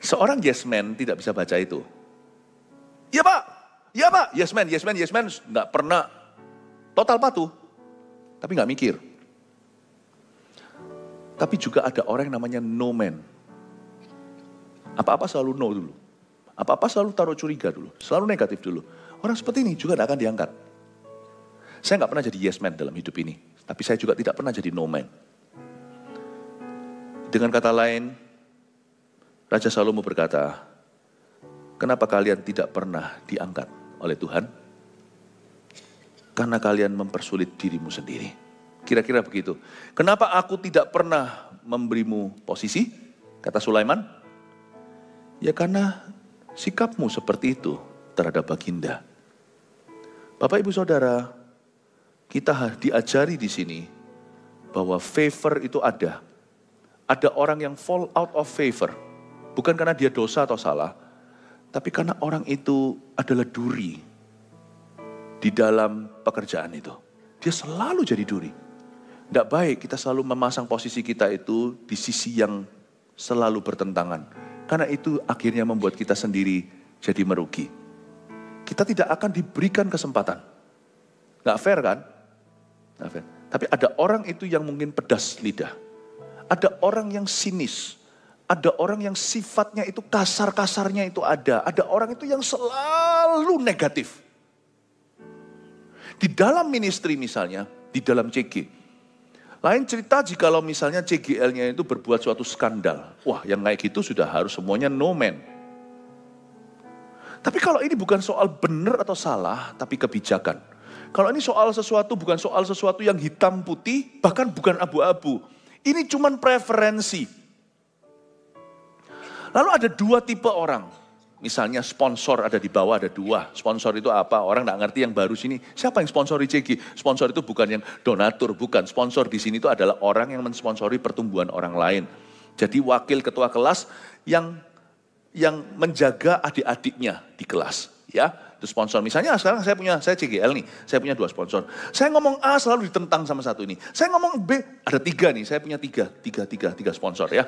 Seorang yes man tidak bisa baca itu. Iya pak, yes man, nggak pernah total patuh, tapi nggak mikir. Tapi juga ada orang yang namanya no man. Apa-apa selalu no dulu, apa-apa selalu taruh curiga dulu, selalu negatif dulu. Orang seperti ini juga tidak akan diangkat. Saya nggak pernah jadi yes man dalam hidup ini, tapi saya juga tidak pernah jadi no man. Dengan kata lain, Raja Salomo berkata, kenapa kalian tidak pernah diangkat oleh Tuhan? Karena kalian mempersulit dirimu sendiri. Kira-kira begitu. Kenapa aku tidak pernah memberimu posisi? Kata Sulaiman. Ya karena sikapmu seperti itu terhadap baginda. Bapak Ibu Saudara, kita diajari di sini bahwa favor itu ada. Ada orang yang fall out of favor. Bukan karena dia dosa atau salah, tapi karena orang itu adalah duri di dalam pekerjaan itu. Dia selalu jadi duri. Tidak baik kita selalu memasang posisi kita itu di sisi yang selalu bertentangan. Karena itu akhirnya membuat kita sendiri jadi merugi. Kita tidak akan diberikan kesempatan. Nggak fair kan? Nggak fair. Tapi ada orang itu yang mungkin pedas lidah. Ada orang yang sinis. Ada orang yang sifatnya itu kasar-kasarnya itu ada. Ada orang itu yang selalu negatif. Di dalam ministry misalnya, di dalam CG. Lain cerita jikalau misalnya CGL-nya itu berbuat suatu skandal. Wah, yang kayak gitu sudah harus semuanya no man. Tapi kalau ini bukan soal benar atau salah, tapi kebijakan. Kalau ini soal sesuatu, bukan soal sesuatu yang hitam putih, bahkan bukan abu-abu. Ini cuman preferensi. Lalu ada dua tipe orang. Misalnya sponsor ada di bawah, ada dua. Sponsor itu apa? Orang nggak ngerti yang baru sini. Siapa yang sponsori CG? Sponsor itu bukan yang donatur, bukan. Sponsor di sini itu adalah orang yang mensponsori pertumbuhan orang lain. Jadi wakil ketua kelas yang menjaga adik-adiknya di kelas. Ya, itu sponsor. Misalnya sekarang saya CGL nih, saya punya dua sponsor. Saya ngomong A selalu ditentang sama satu ini. Saya ngomong B, ada tiga nih, saya punya tiga sponsor ya.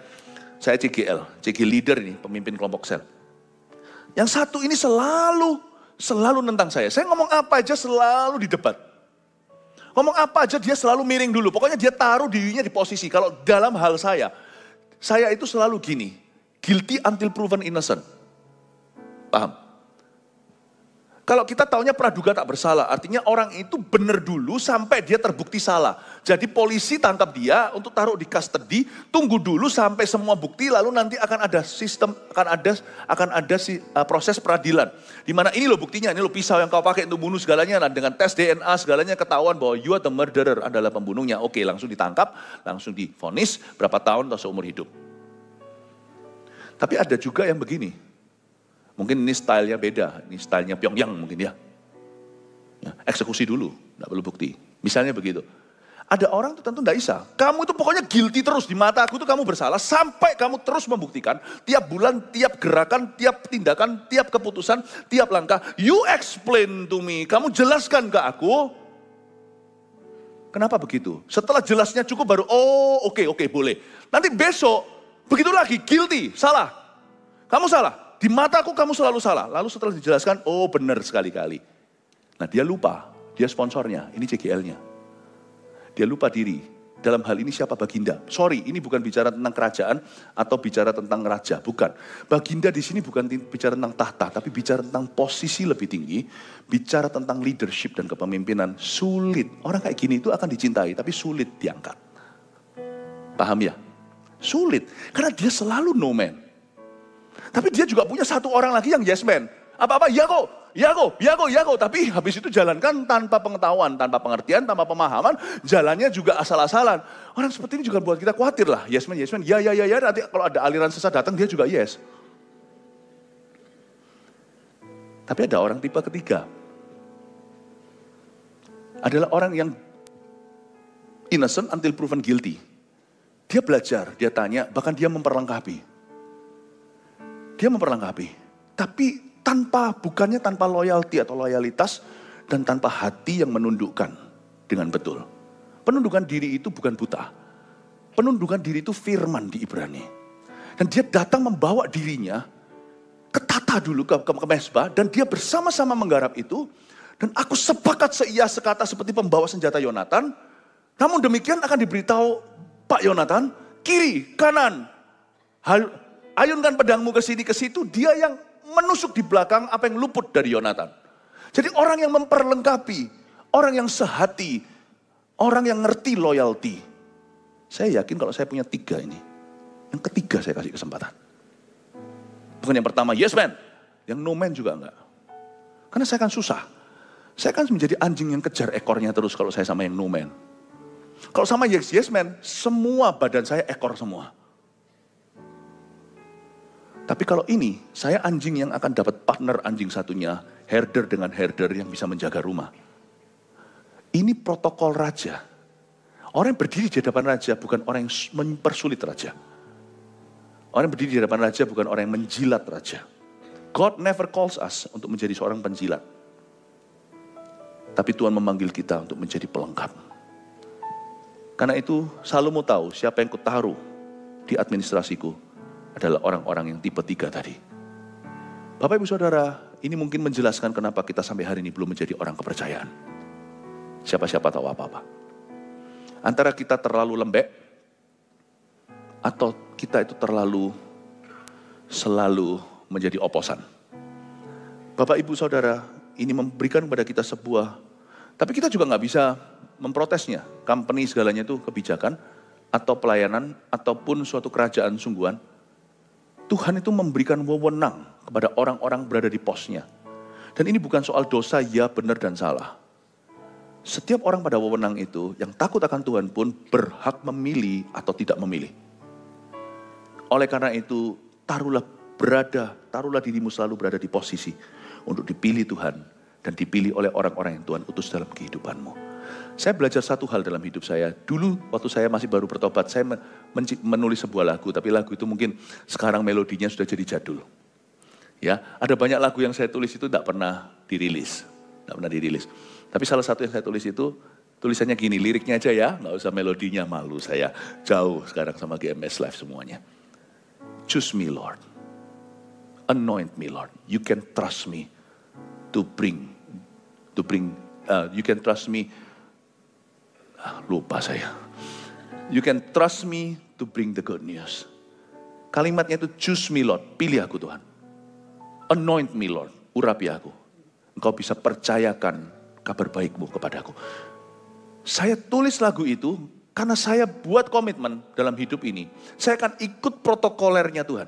Saya CGL leader ini, pemimpin kelompok sel. Yang satu ini selalu nentang saya. Saya ngomong apa aja selalu di debat. Ngomong apa aja dia selalu miring dulu. Pokoknya dia taruh dirinya di posisi. Kalau dalam hal saya itu selalu gini. Guilty until proven innocent. Paham? Kalau kita taunya praduga tak bersalah, artinya orang itu benar dulu sampai dia terbukti salah. Jadi polisi tangkap dia untuk taruh di custody, tunggu dulu sampai semua bukti, lalu nanti akan ada sistem, akan ada proses peradilan. Di mana ini loh buktinya, ini loh pisau yang kau pakai untuk bunuh segalanya, nah dengan tes DNA segalanya ketahuan bahwa you are the murderer, adalah pembunuhnya. Oke, langsung ditangkap, langsung divonis berapa tahun atau seumur hidup. Tapi ada juga yang begini. Mungkin ini stylenya beda, ini stylenya Pyongyang mungkin ya. Eksekusi dulu, tidak perlu bukti. Misalnya begitu. Ada orang itu tentu tidak bisa. Kamu itu pokoknya guilty terus, di mata aku itu kamu bersalah, sampai kamu terus membuktikan. Tiap bulan, tiap gerakan, tiap tindakan, tiap keputusan, tiap langkah. You explain to me, kamu jelaskan ke aku. Kenapa begitu? Setelah jelasnya cukup baru, oke, boleh. Nanti besok, begitu lagi, guilty, salah. Kamu salah. Di mataku kamu selalu salah. Lalu setelah dijelaskan, benar sekali-kali. Nah dia lupa, dia sponsornya, ini CGL-nya. Dia lupa diri. Dalam hal ini siapa Baginda? Sorry, ini bukan bicara tentang kerajaan atau bicara tentang raja, bukan. Baginda di sini bukan bicara tentang tahta, tapi bicara tentang posisi lebih tinggi, bicara tentang leadership dan kepemimpinan. Sulit, orang kayak gini itu akan dicintai, tapi sulit diangkat. Paham ya? Sulit, karena dia selalu no man. Tapi dia juga punya satu orang lagi yang yes man. Apa-apa, ya kok. Tapi habis itu jalankan tanpa pengetahuan, tanpa pengertian, tanpa pemahaman. Jalannya juga asal-asalan. Orang seperti ini juga buat kita khawatir lah. Yes man. Ya. Nanti kalau ada aliran sesat datang, dia juga yes. Tapi ada orang tipe ketiga. Adalah orang yang innocent until proven guilty. Dia belajar, dia tanya, bahkan dia memperlengkapi. Tapi bukannya tanpa loyalty atau loyalitas dan tanpa hati yang menundukkan dengan betul. Penundukan diri itu bukan buta. Penundukan diri itu firman di Ibrani. Dan dia datang membawa dirinya ke tata dulu ke mezbah dan dia bersama-sama menggarap itu. Dan aku sepakat seia sekata seperti pembawa senjata Yonatan. Namun demikian akan diberitahu Pak Yonatan, kiri, kanan. Ayunkan pedangmu ke sini ke situ, dia yang menusuk di belakang apa yang luput dari Yonatan. Jadi orang yang memperlengkapi, orang yang sehati, orang yang ngerti loyalty. Saya yakin kalau saya punya 3 ini, yang ketiga saya kasih kesempatan. Bukan yang pertama yes man, yang no man juga enggak. Karena saya akan susah. Saya akan menjadi anjing yang kejar ekornya terus kalau saya sama yang no man. Kalau sama yes man, semua badan saya ekor semua. Tapi kalau ini, saya anjing yang akan dapat partner anjing satunya, herder dengan herder yang bisa menjaga rumah. Ini protokol raja. Orang yang berdiri di hadapan raja bukan orang yang mempersulit raja. Orang yang berdiri di hadapan raja bukan orang yang menjilat raja. God never calls us untuk menjadi seorang penjilat. Tapi Tuhan memanggil kita untuk menjadi pelengkap. Karena itu, Salomo tahu siapa yang kutaruh di administrasiku adalah orang-orang yang tipe 3 tadi. Bapak Ibu Saudara, ini mungkin menjelaskan kenapa kita sampai hari ini belum menjadi orang kepercayaan. Siapa-siapa tahu apa-apa. Antara kita terlalu lembek, atau kita itu selalu menjadi oposan. Bapak Ibu Saudara, ini memberikan kepada kita sebuah, tapi kita juga nggak bisa memprotesnya. Company segalanya itu kebijakan, atau pelayanan, ataupun suatu kerajaan sungguhan. Tuhan itu memberikan wewenang kepada orang-orang berada di posnya. Dan ini bukan soal dosa, ya benar dan salah. Setiap orang pada wewenang itu, yang takut akan Tuhan pun berhak memilih atau tidak memilih. Oleh karena itu, taruhlah dirimu selalu berada di posisi untuk dipilih Tuhan dan dipilih oleh orang-orang yang Tuhan utus dalam kehidupanmu. Saya belajar satu hal dalam hidup saya. Dulu waktu saya masih baru bertobat, saya menulis sebuah lagu, tapi lagu itu mungkin sekarang melodinya sudah jadi jadul. Ya, ada banyak lagu yang saya tulis itu tidak pernah dirilis. Tapi salah satu yang saya tulis itu, tulisannya gini, liriknya aja ya, nggak usah melodinya, malu saya. Jauh sekarang sama GMS Live semuanya. Choose me Lord, anoint me Lord, you can trust me to bring, you can trust me, lupa saya. You can trust me to bring the good news. Kalimatnya itu choose me Lord, pilih aku Tuhan. Anoint me Lord, urapi aku. Engkau bisa percayakan kabar baikmu kepadaku. Saya tulis lagu itu karena saya buat komitmen dalam hidup ini. Saya akan ikut protokolernya Tuhan.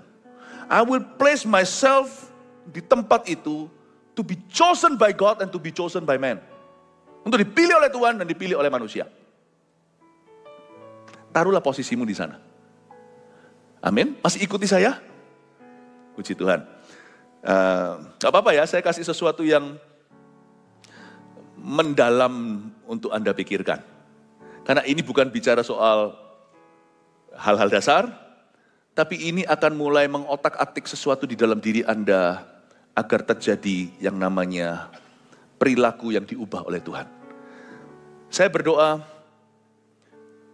I will place myself di tempat itu to be chosen by God and to be chosen by man. Untuk dipilih oleh Tuhan dan dipilih oleh manusia. Taruhlah posisimu di sana. Amin. Masih ikuti saya? Puji Tuhan. Gak apa-apa ya, saya kasih sesuatu yang mendalam untuk Anda pikirkan. Karena ini bukan bicara soal hal-hal dasar, tapi ini akan mulai mengotak-atik sesuatu di dalam diri Anda agar terjadi yang namanya perilaku yang diubah oleh Tuhan. Saya berdoa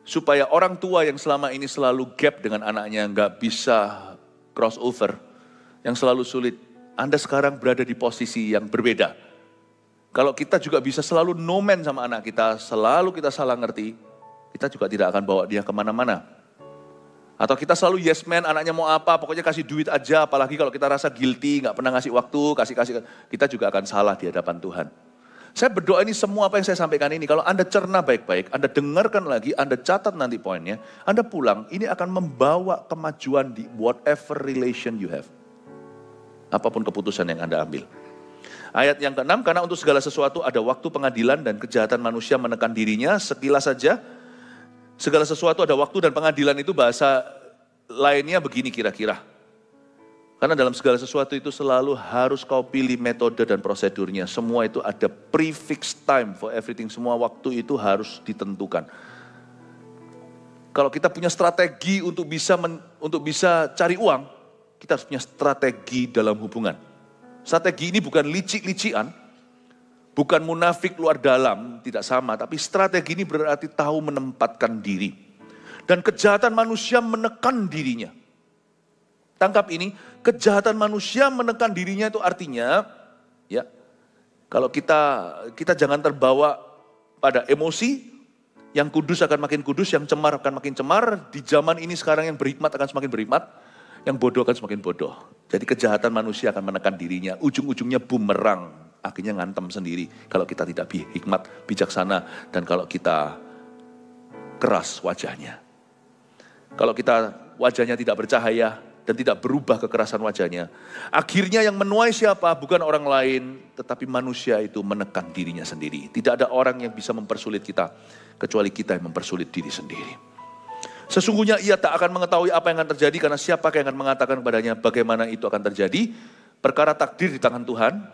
supaya orang tua yang selama ini selalu gap dengan anaknya, nggak bisa crossover, yang selalu sulit, Anda sekarang berada di posisi yang berbeda. Kalau kita juga bisa selalu no man sama anak kita, selalu kita salah ngerti, kita juga tidak akan bawa dia kemana-mana. Atau kita selalu yes man, anaknya mau apa, pokoknya kasih duit aja, apalagi kalau kita rasa guilty, gak pernah ngasih waktu, kasih, kita juga akan salah di hadapan Tuhan. Saya berdoa ini semua apa yang saya sampaikan ini, kalau Anda cerna baik-baik, Anda dengarkan lagi, Anda catat nanti poinnya, Anda pulang, ini akan membawa kemajuan di whatever relation you have. Apapun keputusan yang Anda ambil. Ayat yang ke-6, karena untuk segala sesuatu ada waktu pengadilan dan kejahatan manusia menekan dirinya, sekilas saja. Segala sesuatu ada waktu dan pengadilan itu bahasa lainnya begini kira-kira. Karena dalam segala sesuatu itu selalu harus kau pilih metode dan prosedurnya. Semua itu ada prefix time for everything. Semua waktu itu harus ditentukan. Kalau kita punya strategi untuk bisa cari uang, kita harus punya strategi dalam hubungan. Strategi ini bukan licik-lician, bukan munafik luar dalam, tidak sama. Tapi strategi ini berarti tahu menempatkan diri. Dan kejahatan manusia menekan dirinya. Tangkap ini, kejahatan manusia menekan dirinya itu artinya, ya, kalau kita jangan terbawa pada emosi, yang kudus akan makin kudus, yang cemar akan makin cemar. Di zaman ini sekarang yang berhikmat akan semakin berhikmat, yang bodoh akan semakin bodoh. Jadi kejahatan manusia akan menekan dirinya, ujung-ujungnya bumerang, akhirnya ngantem sendiri. Kalau kita tidak hikmat, bijaksana, dan kalau kita keras wajahnya. Kalau kita wajahnya tidak bercahaya, dan tidak berubah kekerasan wajahnya. Akhirnya yang menuai siapa? Bukan orang lain, tetapi manusia itu menekan dirinya sendiri. Tidak ada orang yang bisa mempersulit kita, kecuali kita yang mempersulit diri sendiri. Sesungguhnya ia tak akan mengetahui apa yang akan terjadi, karena siapa yang akan mengatakan kepadanya bagaimana itu akan terjadi. Perkara takdir di tangan Tuhan,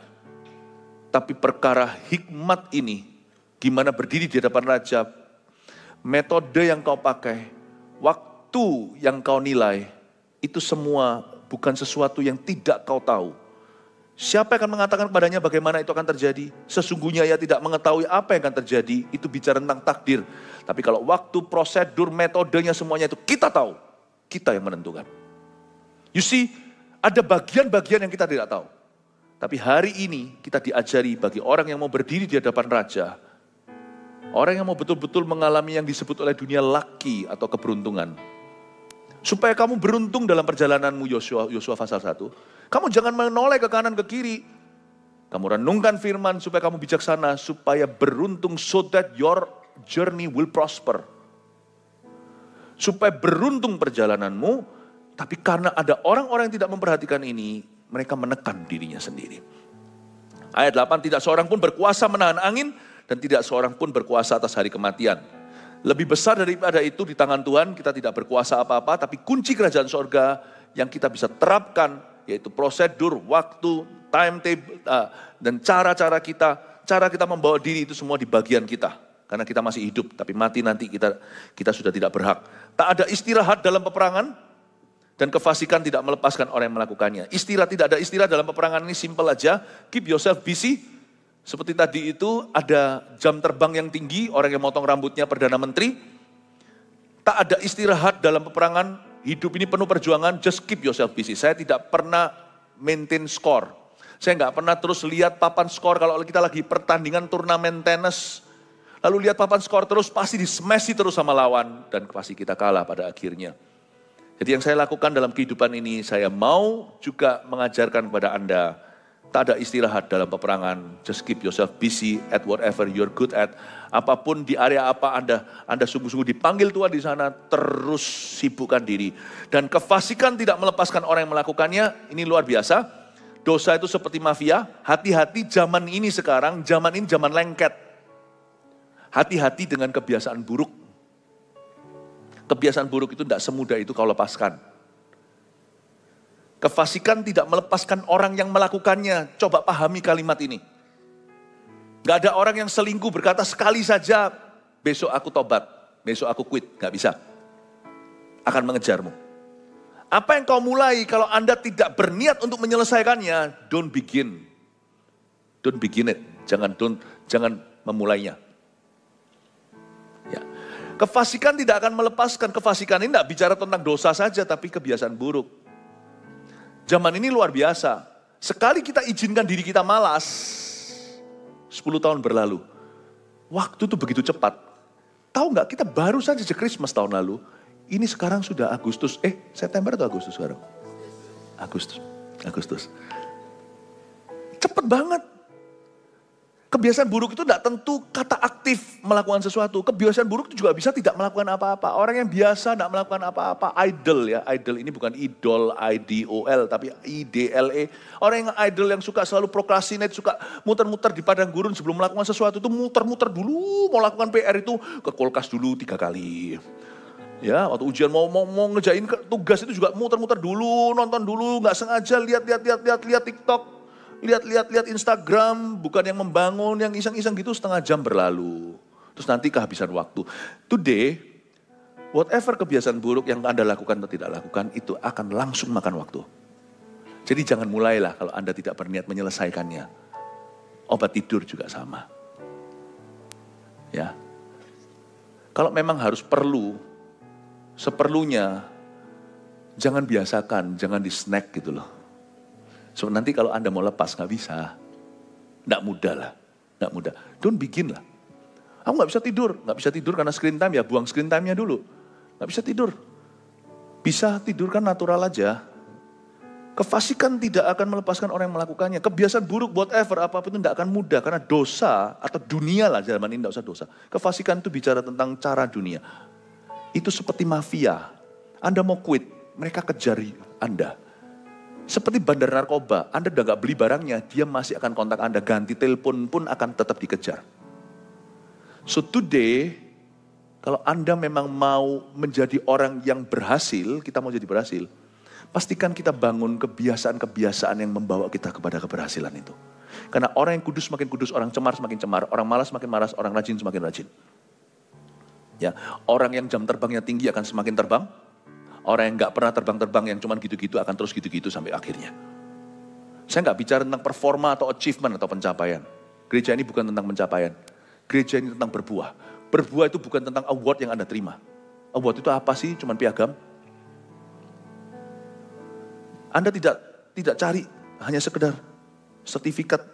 tapi perkara hikmat ini, gimana berdiri di hadapan raja, metode yang kau pakai, waktu yang kau nilai, itu semua bukan sesuatu yang tidak kau tahu. Siapa yang akan mengatakan kepadanya bagaimana itu akan terjadi? Sesungguhnya ia tidak mengetahui apa yang akan terjadi. Itu bicara tentang takdir. Tapi kalau waktu, prosedur, metodenya semuanya itu kita tahu. Kita yang menentukan. You see, ada bagian-bagian yang kita tidak tahu. Tapi hari ini kita diajari bagi orang yang mau berdiri di hadapan raja. Orang yang mau betul-betul mengalami yang disebut oleh dunia lucky atau keberuntungan. Supaya kamu beruntung dalam perjalananmu, Yosua pasal 1. Kamu jangan menoleh ke kanan ke kiri. Kamu renungkan firman supaya kamu bijaksana, supaya beruntung, so that your journey will prosper. Supaya beruntung perjalananmu, tapi karena ada orang-orang yang tidak memperhatikan ini, mereka menekan dirinya sendiri. Ayat 8, tidak seorang pun berkuasa menahan angin, dan tidak seorang pun berkuasa atas hari kematian. Lebih besar daripada itu di tangan Tuhan, kita tidak berkuasa apa-apa, tapi kunci kerajaan sorga yang kita bisa terapkan, yaitu prosedur, waktu, timetable, dan cara kita membawa diri itu semua di bagian kita. Karena kita masih hidup, tapi mati nanti kita sudah tidak berhak. Tak ada istirahat dalam peperangan, dan kefasikan tidak melepaskan orang yang melakukannya. Tidak ada istirahat dalam peperangan ini simple aja, keep yourself busy. Seperti tadi itu ada jam terbang yang tinggi, orang yang motong rambutnya Perdana Menteri. Tak ada istirahat dalam peperangan, hidup ini penuh perjuangan, just keep yourself busy. Saya tidak pernah maintain skor. Saya nggak pernah terus lihat papan skor kalau kita lagi pertandingan turnamen tenis. Lalu lihat papan skor terus, pasti di-smash terus sama lawan. Dan pasti kita kalah pada akhirnya. Jadi yang saya lakukan dalam kehidupan ini, saya mau juga mengajarkan kepada Anda, tak ada istirahat dalam peperangan. Just keep yourself busy at whatever you're good at. Apapun di area apa Anda sungguh-sungguh dipanggil Tuhan di sana, terus sibukkan diri. Dan kefasikan tidak melepaskan orang yang melakukannya. Ini luar biasa. Dosa itu seperti mafia. Hati-hati zaman ini sekarang, zaman ini zaman lengket. Hati-hati dengan kebiasaan buruk. Kebiasaan buruk itu tidak semudah itu kau lepaskan. Kefasikan tidak melepaskan orang yang melakukannya. Coba pahami kalimat ini. Gak ada orang yang selingkuh berkata sekali saja, besok aku tobat, besok aku quit. Gak bisa. Akan mengejarmu. Apa yang kau mulai kalau Anda tidak berniat untuk menyelesaikannya, don't begin. Don't begin it. Jangan memulainya. Ya. Kefasikan tidak akan melepaskan. Kefasikan ini tidak bicara tentang dosa saja, tapi kebiasaan buruk. Zaman ini luar biasa. Sekali kita izinkan diri kita malas, 10 tahun berlalu. Waktu itu begitu cepat. Tahu nggak, kita baru saja Christmas tahun lalu. Ini sekarang sudah Agustus. September atau Agustus sekarang? Agustus. Cepet banget. Kebiasaan buruk itu tidak tentu kata aktif melakukan sesuatu. Kebiasaan buruk itu juga bisa tidak melakukan apa-apa. Orang yang biasa tidak melakukan apa-apa, idle ya. Idle ini bukan idol, I-D-O-L, tapi I-D-L-E. Orang yang idle yang suka selalu prokrastinate, suka muter-muter di padang gurun sebelum melakukan sesuatu itu muter-muter dulu. Mau lakukan PR itu ke kulkas dulu 3 kali. Ya, waktu ujian mau ngejain tugas itu juga muter-muter dulu, nonton dulu, nggak sengaja lihat TikTok. Lihat Instagram, bukan yang membangun, yang iseng-iseng gitu setengah jam berlalu. Terus nanti kehabisan waktu. Today, whatever kebiasaan buruk yang Anda lakukan atau tidak lakukan, itu akan langsung makan waktu. Jadi jangan mulailah kalau Anda tidak berniat menyelesaikannya. Obat tidur juga sama. Ya. Kalau memang harus seperlunya, jangan biasakan, jangan di snack gitu loh. So nanti kalau Anda mau lepas nggak bisa, nggak mudah. Don't begin lah. Aku nggak bisa tidur karena screen time ya, buang screen time-nya dulu. Nggak bisa tidur. Bisa tidur kan natural aja. Kefasikan tidak akan melepaskan orang yang melakukannya. Kebiasaan buruk whatever apapun itu tidak akan mudah karena dosa atau dunia lah zaman ini, nggak usah dosa. Kefasikan itu bicara tentang cara dunia. Itu seperti mafia. Anda mau quit, mereka kejar Anda. Seperti bandar narkoba, Anda udah gak beli barangnya, dia masih akan kontak Anda, ganti telepon pun akan tetap dikejar. So today, kalau Anda memang mau menjadi orang yang berhasil, kita mau jadi berhasil, pastikan kita bangun kebiasaan-kebiasaan yang membawa kita kepada keberhasilan itu. Karena orang yang kudus semakin kudus, orang cemar semakin cemar, orang malas semakin malas, orang rajin semakin rajin. Ya, orang yang jam terbangnya tinggi akan semakin terbang. Orang yang gak pernah terbang-terbang yang cuma gitu-gitu akan terus gitu-gitu sampai akhirnya. Saya gak bicara tentang performa atau achievement atau pencapaian. Gereja ini bukan tentang pencapaian. Gereja ini tentang berbuah. Berbuah itu bukan tentang award yang Anda terima. Award itu apa sih? Cuman piagam. Anda tidak cari hanya sekedar sertifikat,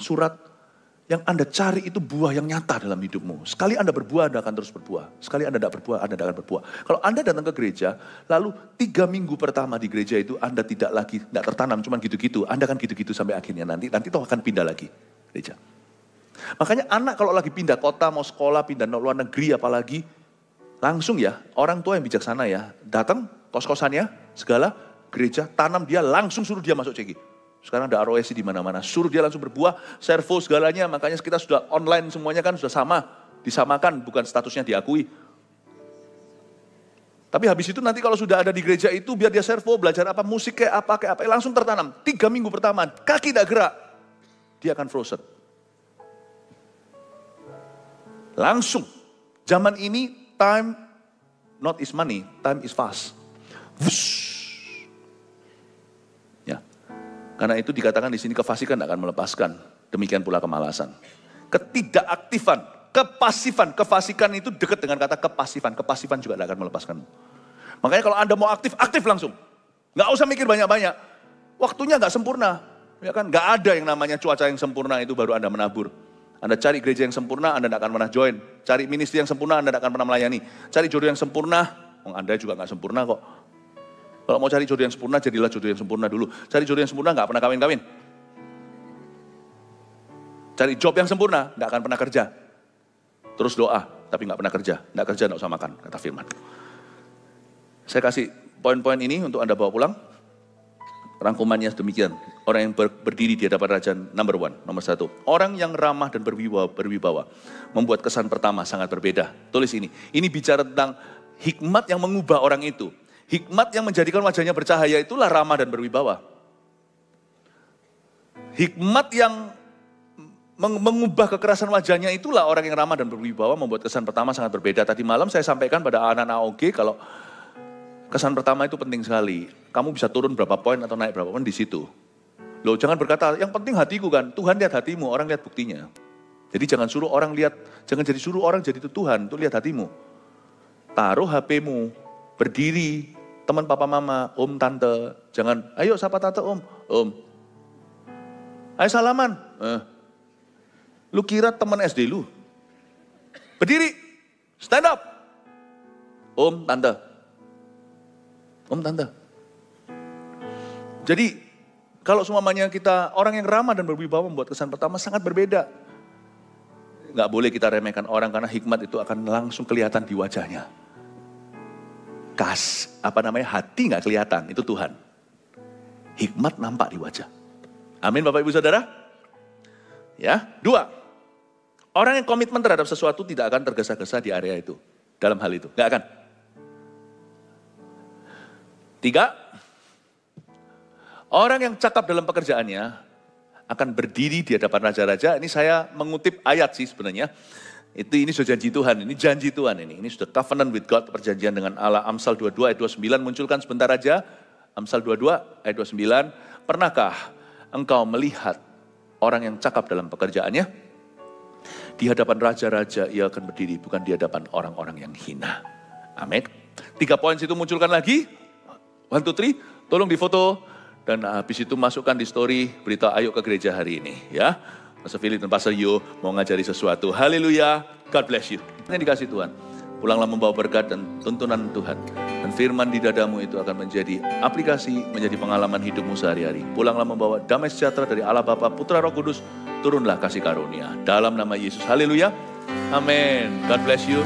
surat. Yang Anda cari itu buah yang nyata dalam hidupmu. Sekali Anda berbuah, Anda akan terus berbuah. Sekali Anda tidak berbuah, Anda tidak akan berbuah. Kalau Anda datang ke gereja, lalu 3 minggu pertama di gereja itu Anda tidak tertanam, cuma gitu-gitu. Anda akan gitu-gitu sampai akhirnya nanti toh akan pindah lagi gereja. Makanya anak kalau lagi pindah kota, mau sekolah, pindah luar negeri apalagi, langsung ya, orang tua yang bijaksana ya, datang kos-kosannya, segala, gereja, tanam dia, langsung suruh dia masuk CG. Sekarang ada ROSI di mana-mana, suruh dia langsung berbuah, servo segalanya, makanya kita sudah online semuanya kan sudah sama, disamakan, bukan statusnya diakui. Tapi habis itu nanti kalau sudah ada di gereja itu, biar dia servo, belajar apa, musik kayak apa, langsung tertanam. 3 minggu pertama, kaki tidak gerak, dia akan frozen. Langsung, zaman ini time not is money, time is fast. Wush. Karena itu dikatakan di sini kefasikan akan melepaskan. Demikian pula kemalasan. Ketidakaktifan, kefasikan itu dekat dengan kata kepasifan. Kepasifan juga tidak akan melepaskanmu. Makanya kalau Anda mau aktif langsung. Nggak usah mikir banyak-banyak. Waktunya nggak sempurna. Ya kan? Nggak ada yang namanya cuaca yang sempurna itu baru Anda menabur. Anda cari gereja yang sempurna, Anda tidak akan pernah join. Cari ministry yang sempurna, Anda tidak akan pernah melayani. Cari jodoh yang sempurna, Anda juga nggak sempurna kok. Kalau mau cari jodoh yang sempurna, jadilah jodoh yang sempurna dulu. Cari jodoh yang sempurna, nggak pernah kawin-kawin. Cari job yang sempurna, nggak akan pernah kerja. Terus doa, tapi nggak pernah kerja. Nggak kerja, nggak usah makan, kata firman. Saya kasih poin-poin ini untuk Anda bawa pulang. Rangkumannya demikian. Orang yang berdiri di hadapan raja, nomor 1. Orang yang ramah dan berwibawa. Membuat kesan pertama sangat berbeda. Tulis ini. Ini bicara tentang hikmat yang mengubah orang itu. Hikmat yang menjadikan wajahnya bercahaya itulah ramah dan berwibawa. Hikmat yang mengubah kekerasan wajahnya itulah orang yang ramah dan berwibawa, membuat kesan pertama sangat berbeda. Tadi malam saya sampaikan pada anak-anak AOG kalau kesan pertama itu penting sekali. Kamu bisa turun berapa poin atau naik berapa poin di situ. Loh, jangan berkata, yang penting hatiku kan. Tuhan lihat hatimu, orang lihat buktinya. Jadi jangan suruh orang lihat, jangan jadi suruh orang jadi itu Tuhan, untuk lihat hatimu. Taruh HP-mu, berdiri, teman papa mama, om tante, jangan, ayo sapa tante om, ayo salaman. Lu kira teman SD lu? Berdiri, Stand up. Om, tante. Om, tante. Jadi, kalau semuanya kita orang yang ramah dan berwibawa membuat kesan pertama sangat berbeda. Nggak boleh kita remehkan orang karena hikmat itu akan langsung kelihatan di wajahnya. Hati nggak kelihatan, itu Tuhan. Hikmat nampak di wajah. Amin Bapak Ibu Saudara. Ya, 2. Orang yang komitmen terhadap sesuatu tidak akan tergesa-gesa di area itu. Dalam hal itu, nggak akan. 3. Orang yang cakap dalam pekerjaannya akan berdiri di hadapan raja-raja. Ini saya mengutip ayat sih sebenarnya. Ini sudah janji Tuhan, ini janji Tuhan ini. Ini sudah covenant with God, perjanjian dengan Allah. Amsal 22 ayat 29 munculkan sebentar aja. Amsal 22 ayat 29. Pernahkah engkau melihat orang yang cakap dalam pekerjaannya? Di hadapan raja-raja ia akan berdiri, bukan di hadapan orang-orang yang hina. Amin. 3 poin situ munculkan lagi. 1, 2, 3, tolong difoto. Dan habis itu masukkan di story berita ayo ke gereja hari ini. Ya, Pastor Philip dan Pastor Yo mau ngajari sesuatu. Haleluya, God bless you. Ini dikasih Tuhan. Pulanglah membawa berkat dan tuntunan Tuhan. Dan firman di dadamu itu akan menjadi aplikasi, menjadi pengalaman hidupmu sehari-hari. Pulanglah membawa damai sejahtera dari Allah Bapa, Putra Roh Kudus. Turunlah kasih karunia. Dalam nama Yesus. Haleluya. Amin. God bless you.